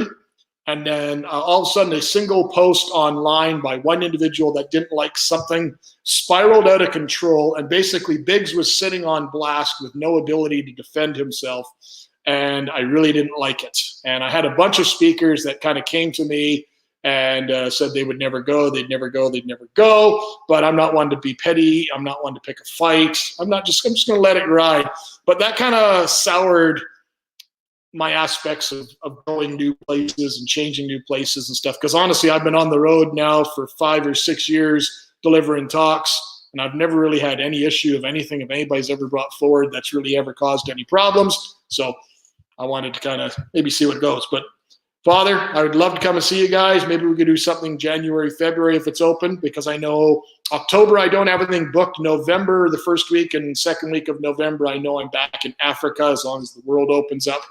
And then all of a sudden, a single post online by one individual that didn't like something spiraled out of control. And basically, Biggs was sitting on blast with no ability to defend himself. And I really didn't like it. And I had a bunch of speakers that kind of came to me and said they would never go, they'd never go. But I'm not one to be petty. I'm not one to pick a fight. I'm just going to let it ride. But that kind of soured my aspects of going new places and changing new places and stuff. Because honestly, I've been on the road now for 5 or 6 years delivering talks, and I've never really had any issue of anything if anybody's ever brought forward that's really ever caused any problems. So I wanted to kind of maybe see what goes. But Father, I would love to come and see you guys. Maybe we could do something January, February if it's open, because I know October I don't have anything booked. November, the first week and second week of November, I know I'm back in Africa as long as the world opens up.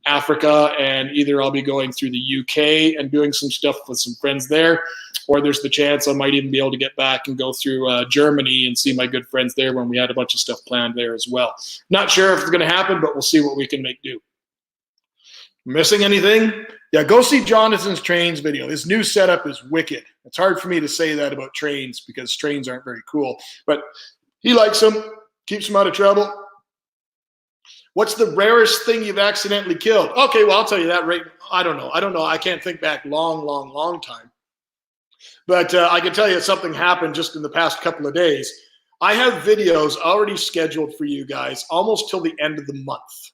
Africa, and either I'll be going through the UK and doing some stuff with some friends there, or there's the chance I might even be able to get back and go through Germany and see my good friends there when we had a bunch of stuff planned there as well. Not sure if it's going to happen, but we'll see what we can make do. Missing anything? Yeah, go see Jonathan's trains video. His new setup is wicked. It's hard for me to say that about trains because trains aren't very cool, but he likes them, keeps them out of trouble. What's the rarest thing you've accidentally killed? Okay, well, I'll tell you that right. I don't know. I can't think back long time. But I can tell you something happened just in the past couple of days. I have videos already scheduled for you guys almost till the end of the month.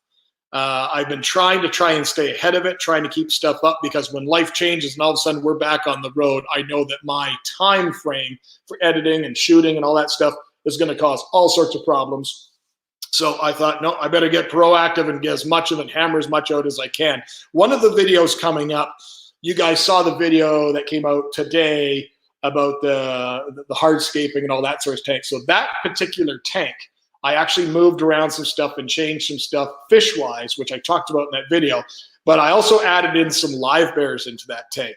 I've been trying and stay ahead of it, trying to keep stuff up, because when life changes and all of a sudden we're back on the road, I know that my time frame for editing and shooting and all that stuff is going to cause all sorts of problems. So I thought, no, I better get proactive and get as much of it, hammer as much out as I can. One of the videos coming up, you guys saw the video that came out today about the hardscaping and all that sort of tank. So that particular tank, I actually moved around some stuff and changed some stuff fish-wise, which I talked about in that video. But I also added in some live bears into that tank.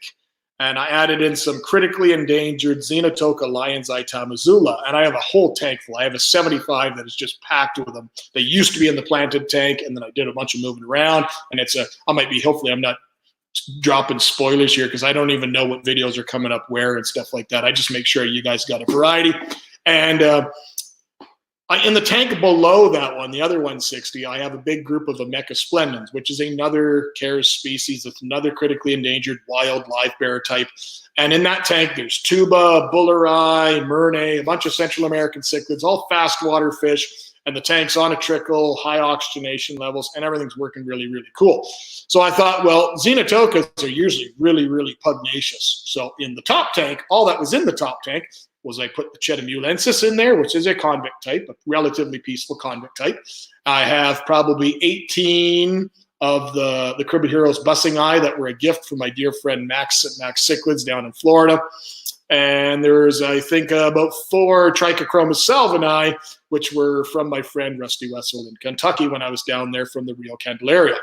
And I added in some critically endangered Xenotoka lion's eye tamazula. And I have a whole tank full. I have a 75 that is just packed with them. They used to be in the planted tank, and then I did a bunch of moving around. And hopefully I'm not dropping spoilers here, because I don't even know what videos are coming up where and stuff like that. I just make sure you guys got a variety. And in the tank below that one, the other 160, I have a big group of Ameca splendens, which is another Caris species. It's another critically endangered wild live bear type. And in that tank, there's tuba, bulleri, murnay, a bunch of Central American cichlids, all fast water fish. And the tank's on a trickle, high oxygenation levels, and everything's working really, really cool. So I thought, well, Xenotokas are usually really, really pugnacious. So in the top tank, all that was in the top tank was I put the Chetamulensis in there, which is a convict type, a relatively peaceful convict type. I have probably 18 of the Caribbean Heroes Bussing Eye that were a gift from my dear friend Max at Max Cichlids down in Florida. And there's, I think, about 4 Trichochromis salvini, which were from my friend Rusty Wessel in Kentucky when I was down there from the Rio Candelaria.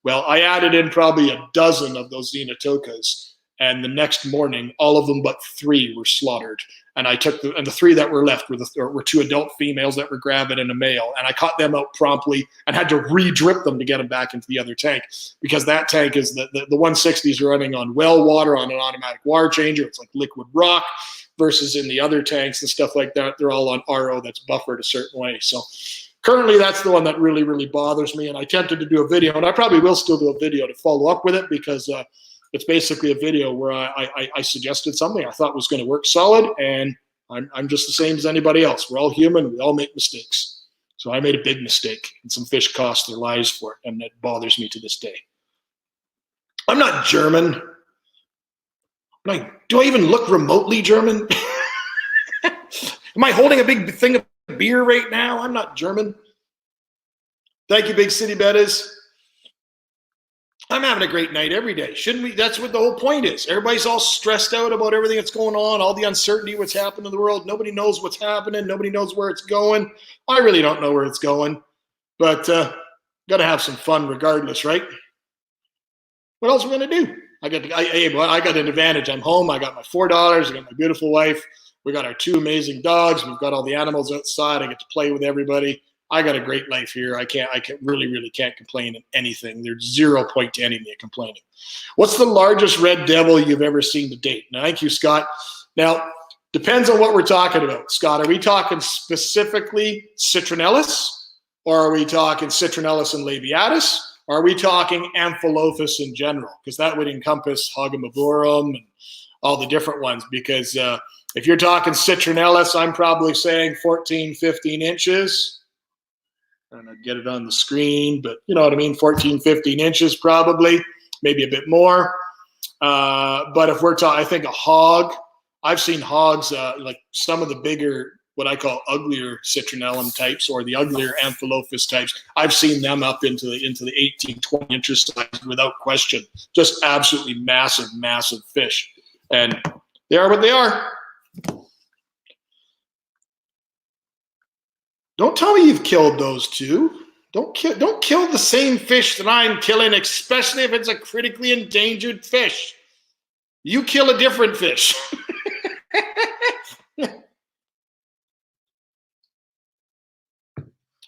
Well, I added in probably a dozen of those Xenotokas, and the next morning, all of them but 3 were slaughtered. And I took the 3 that were left were 2 adult females that were gravid and a male. And I caught them out promptly and had to re-drip them to get them back into the other tank, because that tank is the 160s are running on well water on an automatic water changer. It's like liquid rock, versus in the other tanks and stuff like that, they're all on RO that's buffered a certain way. So currently that's the one that really, really bothers me. And I attempted to do a video, and I probably will still do a video to follow up with it, because it's basically a video where I suggested something I thought was going to work solid, and I'm just the same as anybody else. We're all human. We all make mistakes. So I made a big mistake, and some fish cost their lives for it, and it bothers me to this day. I'm not German. Do I even look remotely German? Am I holding a big thing of beer right now? I'm not German. Thank you, Big City Bettas. I'm having a great night every day. Shouldn't we? That's what the whole point is. Everybody's all stressed out about everything that's going on, all the uncertainty, what's happening in the world. Nobody knows what's happening. Nobody knows where it's going. I really don't know where it's going, but got to have some fun regardless, right? What else are we going to do? I got an advantage. I'm home. I got my 4 daughters. I got my beautiful wife. We got our 2 amazing dogs. We've got all the animals outside. I get to play with everybody. I got a great life here. I really can't complain of anything. There's 0 point to any of me complaining. What's the largest red devil you've ever seen to date? Now, thank you, Scott. Now, depends on what we're talking about. Scott, are we talking specifically citronellus, or are we talking citronellus and labiatus, Or are we talking Amphilophus in general? Because that would encompass Hagemoborum and all the different ones. Because if you're talking citronellus, I'm probably saying 14, 15 inches. I don't know, get it on the screen, but you know what I mean, 14, 15 inches probably, maybe a bit more. But if we're talking, I think a hog, I've seen hogs, like some of the bigger, what I call uglier citronellum types or the uglier Amphilophus types. I've seen them up into the 18, 20 inches size without question. Just absolutely massive, massive fish. And they are what they are. Don't tell me you've killed those two. Don't kill the same fish that I'm killing, especially if it's a critically endangered fish. You kill a different fish.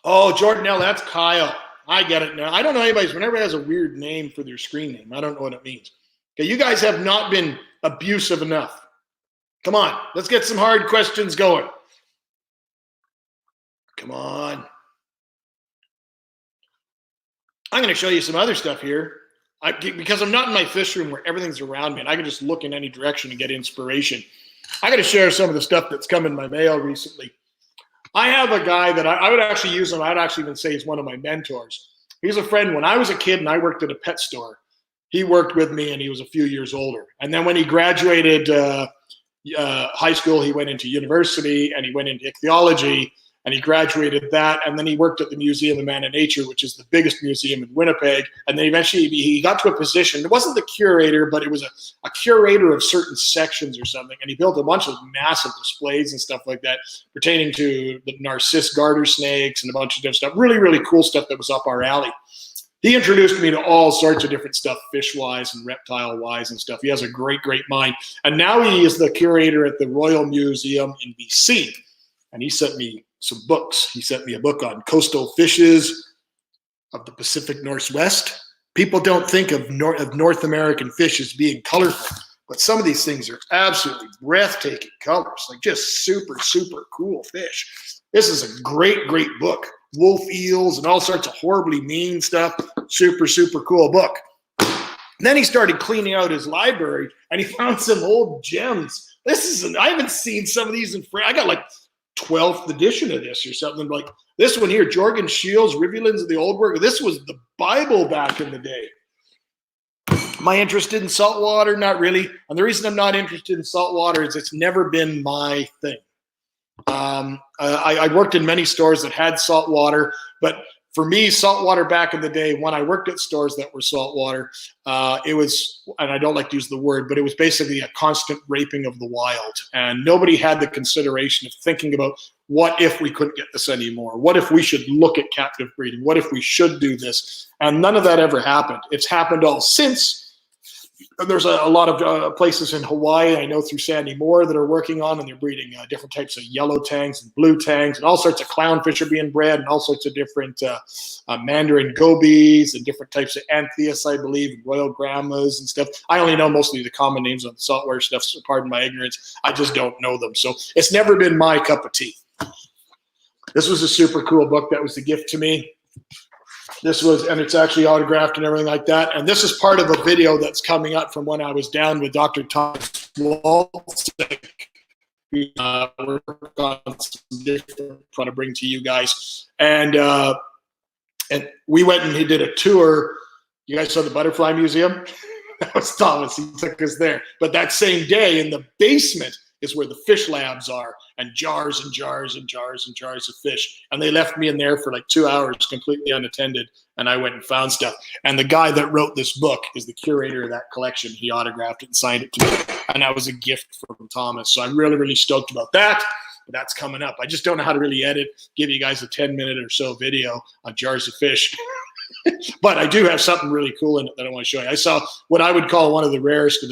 Oh, Jordanelle, that's Kyle. I get it now. I don't know anybody's, when everybody has a weird name for their screen name, I don't know what it means. Okay, you guys have not been abusive enough. Come on, let's get some hard questions going. Come on. I'm going to show you some other stuff here. Because I'm not in my fish room where everything's around me and I can just look in any direction and get inspiration. I got to share some of the stuff that's come in my mail recently. I have a guy that I would actually use him. I'd actually even say he's one of my mentors. He's a friend. When I was a kid and I worked at a pet store, he worked with me and he was a few years older. And then when he graduated high school, he went into university and he went into ichthyology. And he graduated that, and then he worked at the Museum of Man and Nature, which is the biggest museum in Winnipeg. And then eventually he got to a position. It wasn't the curator, but it was a curator of certain sections or something. And he built a bunch of massive displays and stuff like that pertaining to the Narcissus garter snakes and a bunch of different stuff. Really, really cool stuff that was up our alley. He introduced me to all sorts of different stuff, fish-wise and reptile-wise and stuff. He has a great, great mind. And now he is the curator at the Royal Museum in BC. And he sent me some books. He sent me a book on coastal fishes of the Pacific Northwest. People don't think of North American fish as being colorful, but some of these things are absolutely breathtaking colors, like just super, super cool fish. This is a great, great book. Wolf eels and all sorts of horribly mean stuff. Super, super cool book. And then he started cleaning out his library and he found some old gems. I haven't seen some of these in forever. I got like 12th edition of this or something like this one here, Jorgen Shields, Rivulins of the Old World. This was the Bible back in the day. Am I interested in saltwater? Not really. And the reason I'm not interested in saltwater is it's never been my thing. I worked in many stores that had saltwater, but for me, saltwater back in the day, when I worked at stores that were saltwater, it was, and I don't like to use the word, but it was basically a constant raping of the wild. And nobody had the consideration of thinking about what if we couldn't get this anymore? What if we should look at captive breeding? What if we should do this? And none of that ever happened. It's happened all since. There's a lot of places in Hawaii, I know through Sandy Moore, that are working on, and they're breeding different types of yellow tangs and blue tangs, and all sorts of clownfish are being bred, and all sorts of different mandarin gobies and different types of anthias, I believe, and royal grammas and stuff. I only know mostly the common names on the saltwater stuff, so pardon my ignorance. I just don't know them. So it's never been my cup of tea. This was a super cool book that was a gift to me. This was, and it's actually autographed and everything like that. And this is part of a video that's coming up from when I was down with Dr. Thomas Walczyk. We work on some different trying to bring to you guys. And we went and he did a tour. You guys saw the Butterfly Museum? That was Thomas. He took us there. But that same day in the basement is where the fish labs are, and jars and jars and jars and jars of fish. And they left me in there for like 2 hours completely unattended, and I went and found stuff. And the guy that wrote this book is the curator of that collection. He autographed it and signed it to me, and that was a gift from Thomas. So I'm really, really stoked about that. But that's coming up. I just don't know how to really edit, give you guys a 10-minute or so video on jars of fish. But I do have something really cool in it that I want to show you. I saw what I would call one of the rarest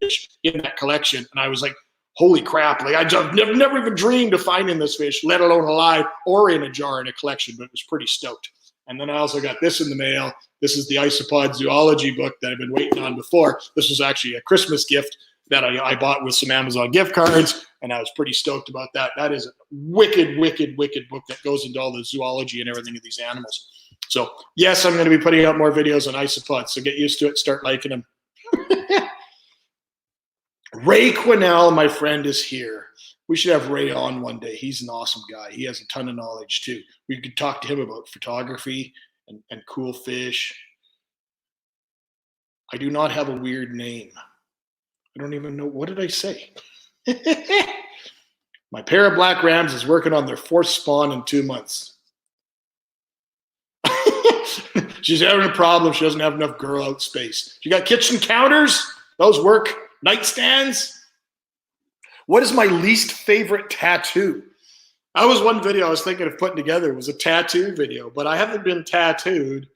fish in that collection, and I was like, holy crap, like I've never even dreamed of finding this fish, let alone alive or in a jar in a collection, but was pretty stoked. And then I also got this in the mail. This is the Isopod Zoology book that I've been waiting on before. This was actually a Christmas gift that I bought with some Amazon gift cards, and I was pretty stoked about that. That is a wicked, wicked, wicked book that goes into all the zoology and everything of these animals. So yes, I'm going to be putting out more videos on isopods. So get used to it. Start liking them. Ray Quinnell, my friend, is here. We should have Ray on one day. He's an awesome guy. He has a ton of knowledge too. We could talk to him about photography and cool fish. I do not have a weird name. I don't even know. What did I say? My pair of black rams is working on their 4th spawn in 2 months. She's having a problem. She doesn't have enough girl out space. You got kitchen counters? Those work. Nightstands? What is my least favorite tattoo? That was one video I was thinking of putting together. It was a tattoo video, but I haven't been tattooed.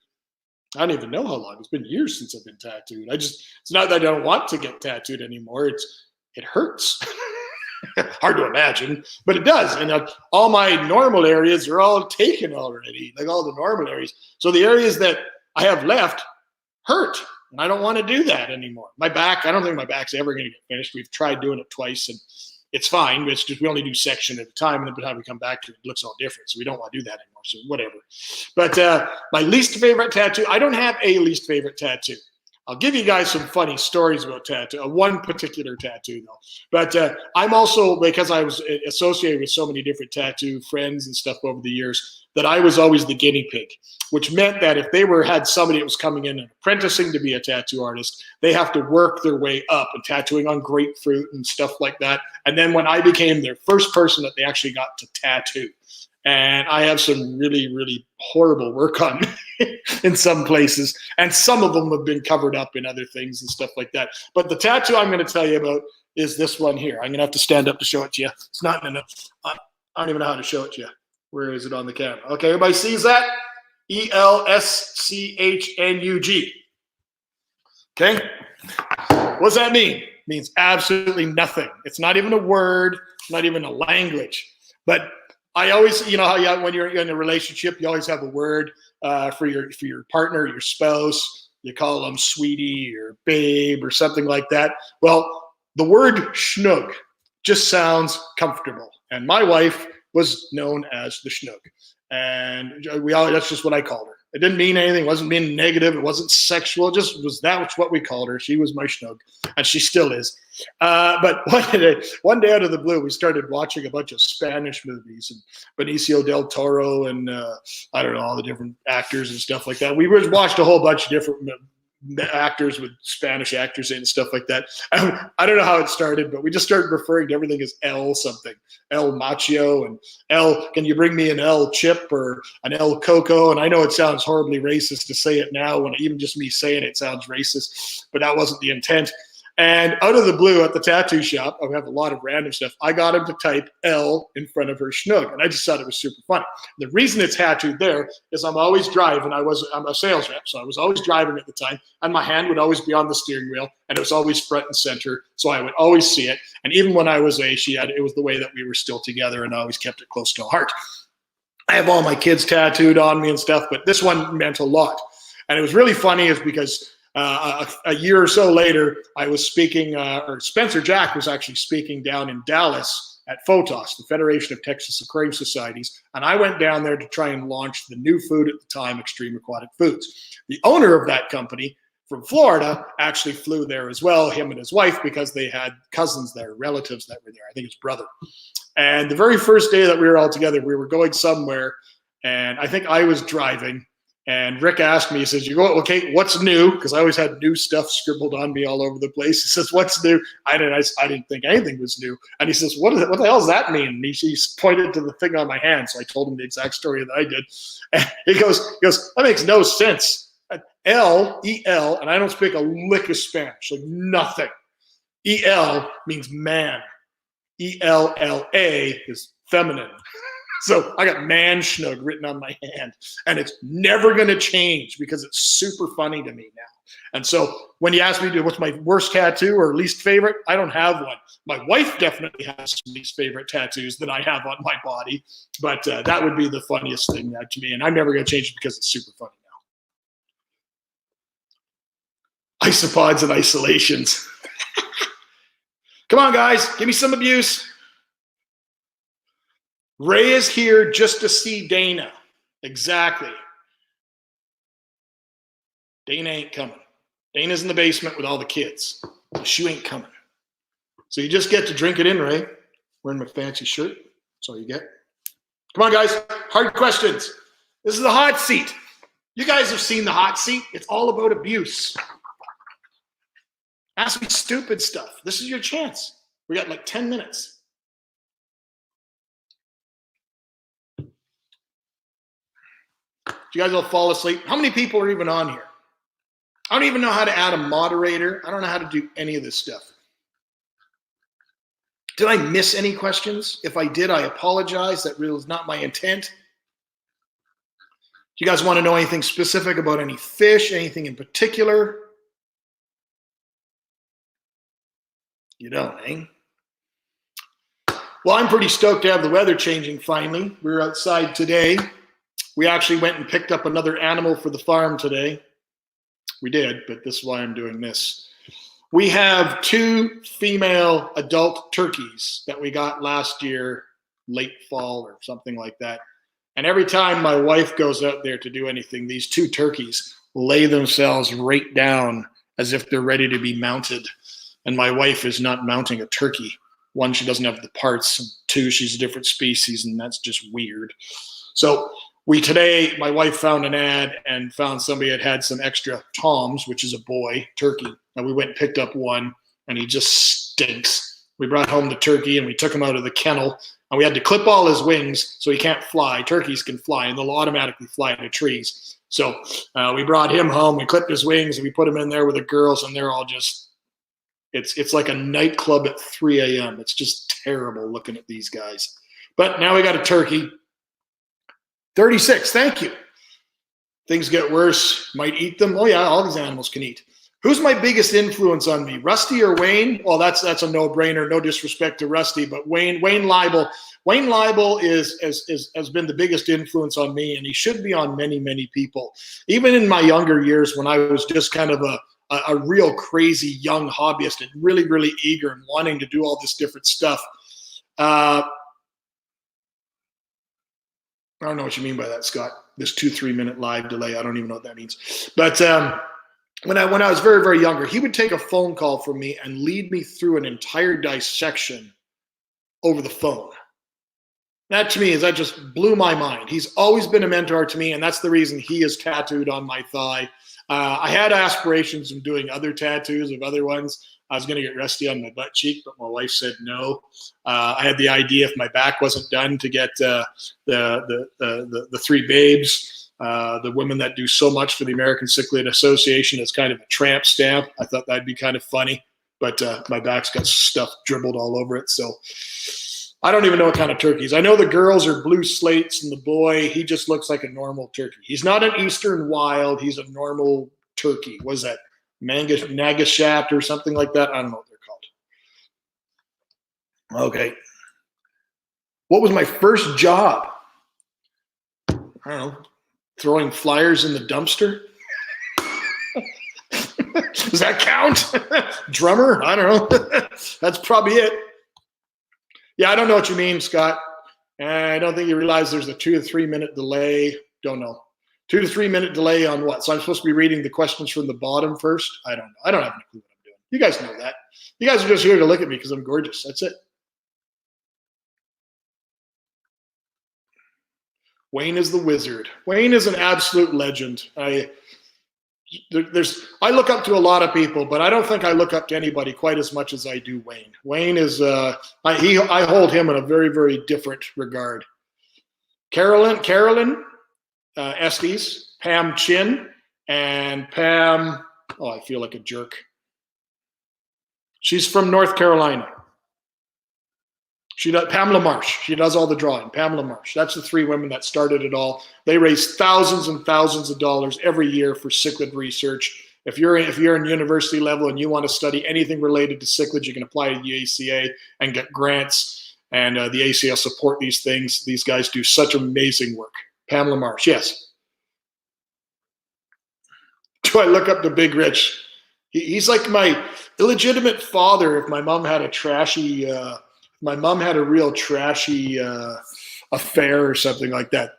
I don't even know how long. It's been years since I've been tattooed. It's not that I don't want to get tattooed anymore. It hurts. Hard to imagine, but it does. And all my normal areas are all taken already, like all the normal areas. So the areas that I have left hurt. And I don't want to do that anymore. My back, I don't think my back's ever going to get finished. We've tried doing it twice, and it's fine. But it's just we only do section at a time, and then by the time we come back to it, it looks all different. So we don't want to do that anymore. So whatever. But my least favorite tattoo, I don't have a least favorite tattoo. I'll give you guys some funny stories about tattoo, one particular tattoo though. But I'm also, because I was associated with so many different tattoo friends and stuff over the years, that I was always the guinea pig, which meant that if they had somebody that was coming in and apprenticing to be a tattoo artist, they have to work their way up and tattooing on grapefruit and stuff like that. And then when I became their first person that they actually got to tattoo, and I have some really, really horrible work on in some places. And some of them have been covered up in other things and stuff like that. But the tattoo I'm going to tell you about is this one here. I'm going to have to stand up to show it to you. It's not in I don't even know how to show it to you. Where is it on the camera? Okay, everybody sees that? ELSCHNUG. Okay? What does that mean? It means absolutely nothing. It's not even a word, not even a language. But I always, you know how when you're in a relationship, you always have a word for your partner, your spouse. You call them sweetie or babe or something like that. Well, the word schnoog just sounds comfortable. And my wife was known as the schnoog. And that's just what I called her. It didn't mean anything. It wasn't being negative. It wasn't sexual. It just was that's what we called her. She was my schnoog, and she still is. But one day out of the blue, we started watching a bunch of Spanish movies and Benicio del Toro and I don't know, all the different actors and stuff like that. We watched a whole bunch of different actors with Spanish actors in and stuff like that. I don't know how it started, but we just started referring to everything as El something. El Macho and El, can you bring me an El Chip or an El Coco? And I know it sounds horribly racist to say it now, when even just me saying it sounds racist, but that wasn't the intent. And out of the blue at the tattoo shop, I have a lot of random stuff. I got him to type L in front of her schnoog, and I just thought it was super funny. The reason it's tattooed there is I'm always driving. I'm a sales rep, so I was always driving at the time, and my hand would always be on the steering wheel, and it was always front and center, so I would always see it. And even when I was it was the way that we were still together, and I always kept it close to the heart. I have all my kids tattooed on me and stuff, but this one meant a lot. And it was really funny is because a year or so later, I was speaking, or Spencer Jack was actually speaking down in Dallas at FOTOS, the Federation of Texas Aquarium Societies, and I went down there to try and launch the new food at the time, Extreme Aquatic Foods. The owner of that company from Florida actually flew there as well, him and his wife, because they had cousins there, relatives that were there, I think his brother. And the very first day that we were all together, we were going somewhere, and I think I was driving. And Rick asked me, he says, okay, what's new? Because I always had new stuff scribbled on me all over the place. He says, what's new? I didn't think anything was new. And he says, what the hell does that mean? And he pointed to the thing on my hand. So I told him the exact story that I did. And he goes, that makes no sense. E-L, and I don't speak a lick of Spanish, like nothing. E-L means man. E-L-L-A is feminine. So I got man schnoog written on my hand, and it's never going to change because it's super funny to me now. And so when you ask me what's my worst tattoo or least favorite, I don't have one. My wife definitely has some least favorite tattoos that I have on my body, but that would be the funniest thing to me, and I'm never going to change it because it's super funny now. Isopods and isolations. Come on, guys, give me some abuse. Ray is here just to see Dana. Exactly. Dana ain't coming. Dana's in the basement with all the kids. She ain't coming. So you just get to drink it in, Ray. Wearing my fancy shirt. That's all you get. Come on, guys. Hard questions. This is the hot seat. You guys have seen the hot seat. It's all about abuse. Ask me stupid stuff. This is your chance. We got like 10 minutes. You guys will fall asleep. How many people are even on here? I don't even know how to add a moderator. I don't know how to do any of this stuff. Did I miss any questions? If I did, I apologize. That really was not my intent. Do you guys want to know anything specific about any fish, anything in particular? You don't, eh? Well, I'm pretty stoked to have the weather changing finally. We were outside today. We actually went and picked up another animal for the farm today. We did, but this is why I'm doing this. We have 2 female adult turkeys that we got last year, late fall or something like that. And every time my wife goes out there to do anything, these 2 turkeys lay themselves right down as if they're ready to be mounted. And my wife is not mounting a turkey. 1, she doesn't have the parts. And 2, she's a different species, and that's just weird. So today, my wife found an ad and found somebody that had some extra toms, which is a boy turkey. And we went and picked up 1, and he just stinks. We brought home the turkey, and we took him out of the kennel, and we had to clip all his wings so he can't fly. Turkeys can fly, and they'll automatically fly into trees. So we brought him home, we clipped his wings, and we put him in there with the girls, and they're all just, it's like a nightclub at 3 a.m. It's just terrible looking at these guys. But now we got a turkey. 36, thank you. Things get worse, might eat them. Oh yeah, all these animals can eat. Who's my biggest influence on me, Rusty or Wayne? Well, that's a no-brainer. No disrespect to Rusty, but Wayne Leibel. Wayne Leibel has been the biggest influence on me, and he should be on many, many people. Even in my younger years, when I was just kind of a real crazy young hobbyist and really, really eager and wanting to do all this different stuff. I don't know what you mean by that, Scott. This 2-3 minute live delay. I don't even know what that means. But when I was very, very younger, he would take a phone call from me and lead me through an entire dissection over the phone. That to me that just blew my mind. He's always been a mentor to me, and that's the reason he is tattooed on my thigh. I had aspirations of doing other tattoos of other ones. I was going to get Rusty on my butt cheek, but my wife said no. I had the idea if my back wasn't done to get the 3 babes, the women that do so much for the American Cichlid Association as kind of a tramp stamp. I thought that'd be kind of funny, but my back's got stuff dribbled all over it. So I don't even know what kind of turkeys. I know the girls are blue slates, and the boy, he just looks like a normal turkey. He's not an Eastern wild. He's a normal turkey. What is that? Nagashat or something like that. I don't know what they're called. Okay. What was my first job? I don't know. Throwing flyers in the dumpster? Does that count? Drummer? I don't know. That's probably it. Yeah, I don't know what you mean, Scott. I don't think you realize there's a 2 to 3 minute delay. Don't know. 2 to 3 minute delay on what? So I'm supposed to be reading the questions from the bottom first? I don't know. I don't have any clue what I'm doing. You guys know that. You guys are just here to look at me because I'm gorgeous. That's it. Wayne is the wizard. Wayne is an absolute legend. I look up to a lot of people, but I don't think I look up to anybody quite as much as I do Wayne. Wayne is I hold him in a very, very different regard. Carolyn Estes, Pam Chin, and Pam. Oh, I feel like a jerk. She's from North Carolina. She does, Pamela Marsh. She does all the drawing. Pamela Marsh. That's the 3 women that started it all. They raise thousands and thousands of dollars every year for cichlid research. If you're in university level and you want to study anything related to cichlids, you can apply to the ACA and get grants. And the ACA will support these things. These guys do such amazing work. Pamela Marsh. Yes. Do I look up to Big Rich? He's like my illegitimate father. If my mom had a trashy. My mom had a real trashy affair or something like that.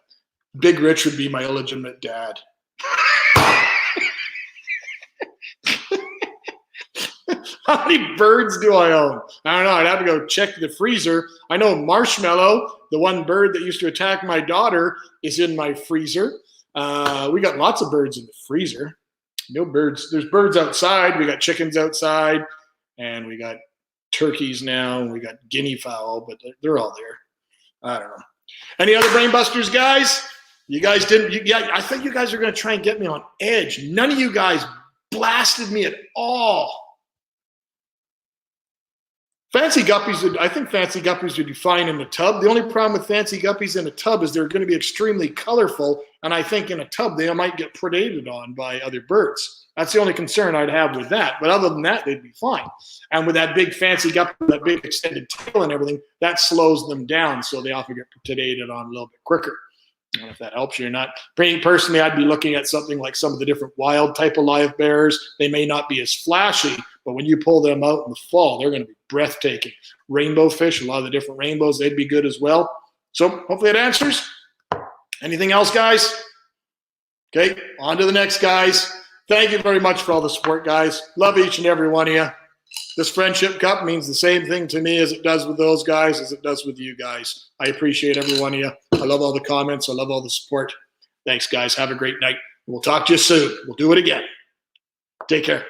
Big Rich would be my illegitimate dad. How many birds do I own? I don't know. I'd have to go check the freezer. I know Marshmallow, the one bird that used to attack my daughter, is in my freezer. We got lots of birds in the freezer. No birds. There's birds outside. We got chickens outside, and we got turkeys now, and we got guinea fowl, but they're all there. I don't know. Any other brain busters, guys? You guys didn't. Yeah, I think you guys are going to try and get me on edge. None of you guys blasted me at all. Fancy guppies, I think fancy guppies would be fine in the tub. The only problem with fancy guppies in a tub is they're going to be extremely colorful, and I think in a tub they might get predated on by other birds. That's the only concern I'd have with that. But other than that, they'd be fine. And with that big fancy guppy, that big extended tail and everything, that slows them down, so they often get predated on a little bit quicker. I don't know if that helps you or not. Personally, I'd be looking at something like some of the different wild type of live bears. They may not be as flashy, but when you pull them out in the fall, they're going to be breathtaking. Rainbow fish, a lot of the different rainbows, they'd be good as well. So hopefully it answers. Anything else, guys? Okay, on to the next, guys. Thank you very much for all the support, guys. Love each and every one of you. This friendship cup means the same thing to me as it does with those guys, as it does with you guys. I appreciate every one of you. I love all the comments. I love all the support. Thanks, guys. Have a great night. We'll talk to you soon. We'll do it again. Take care.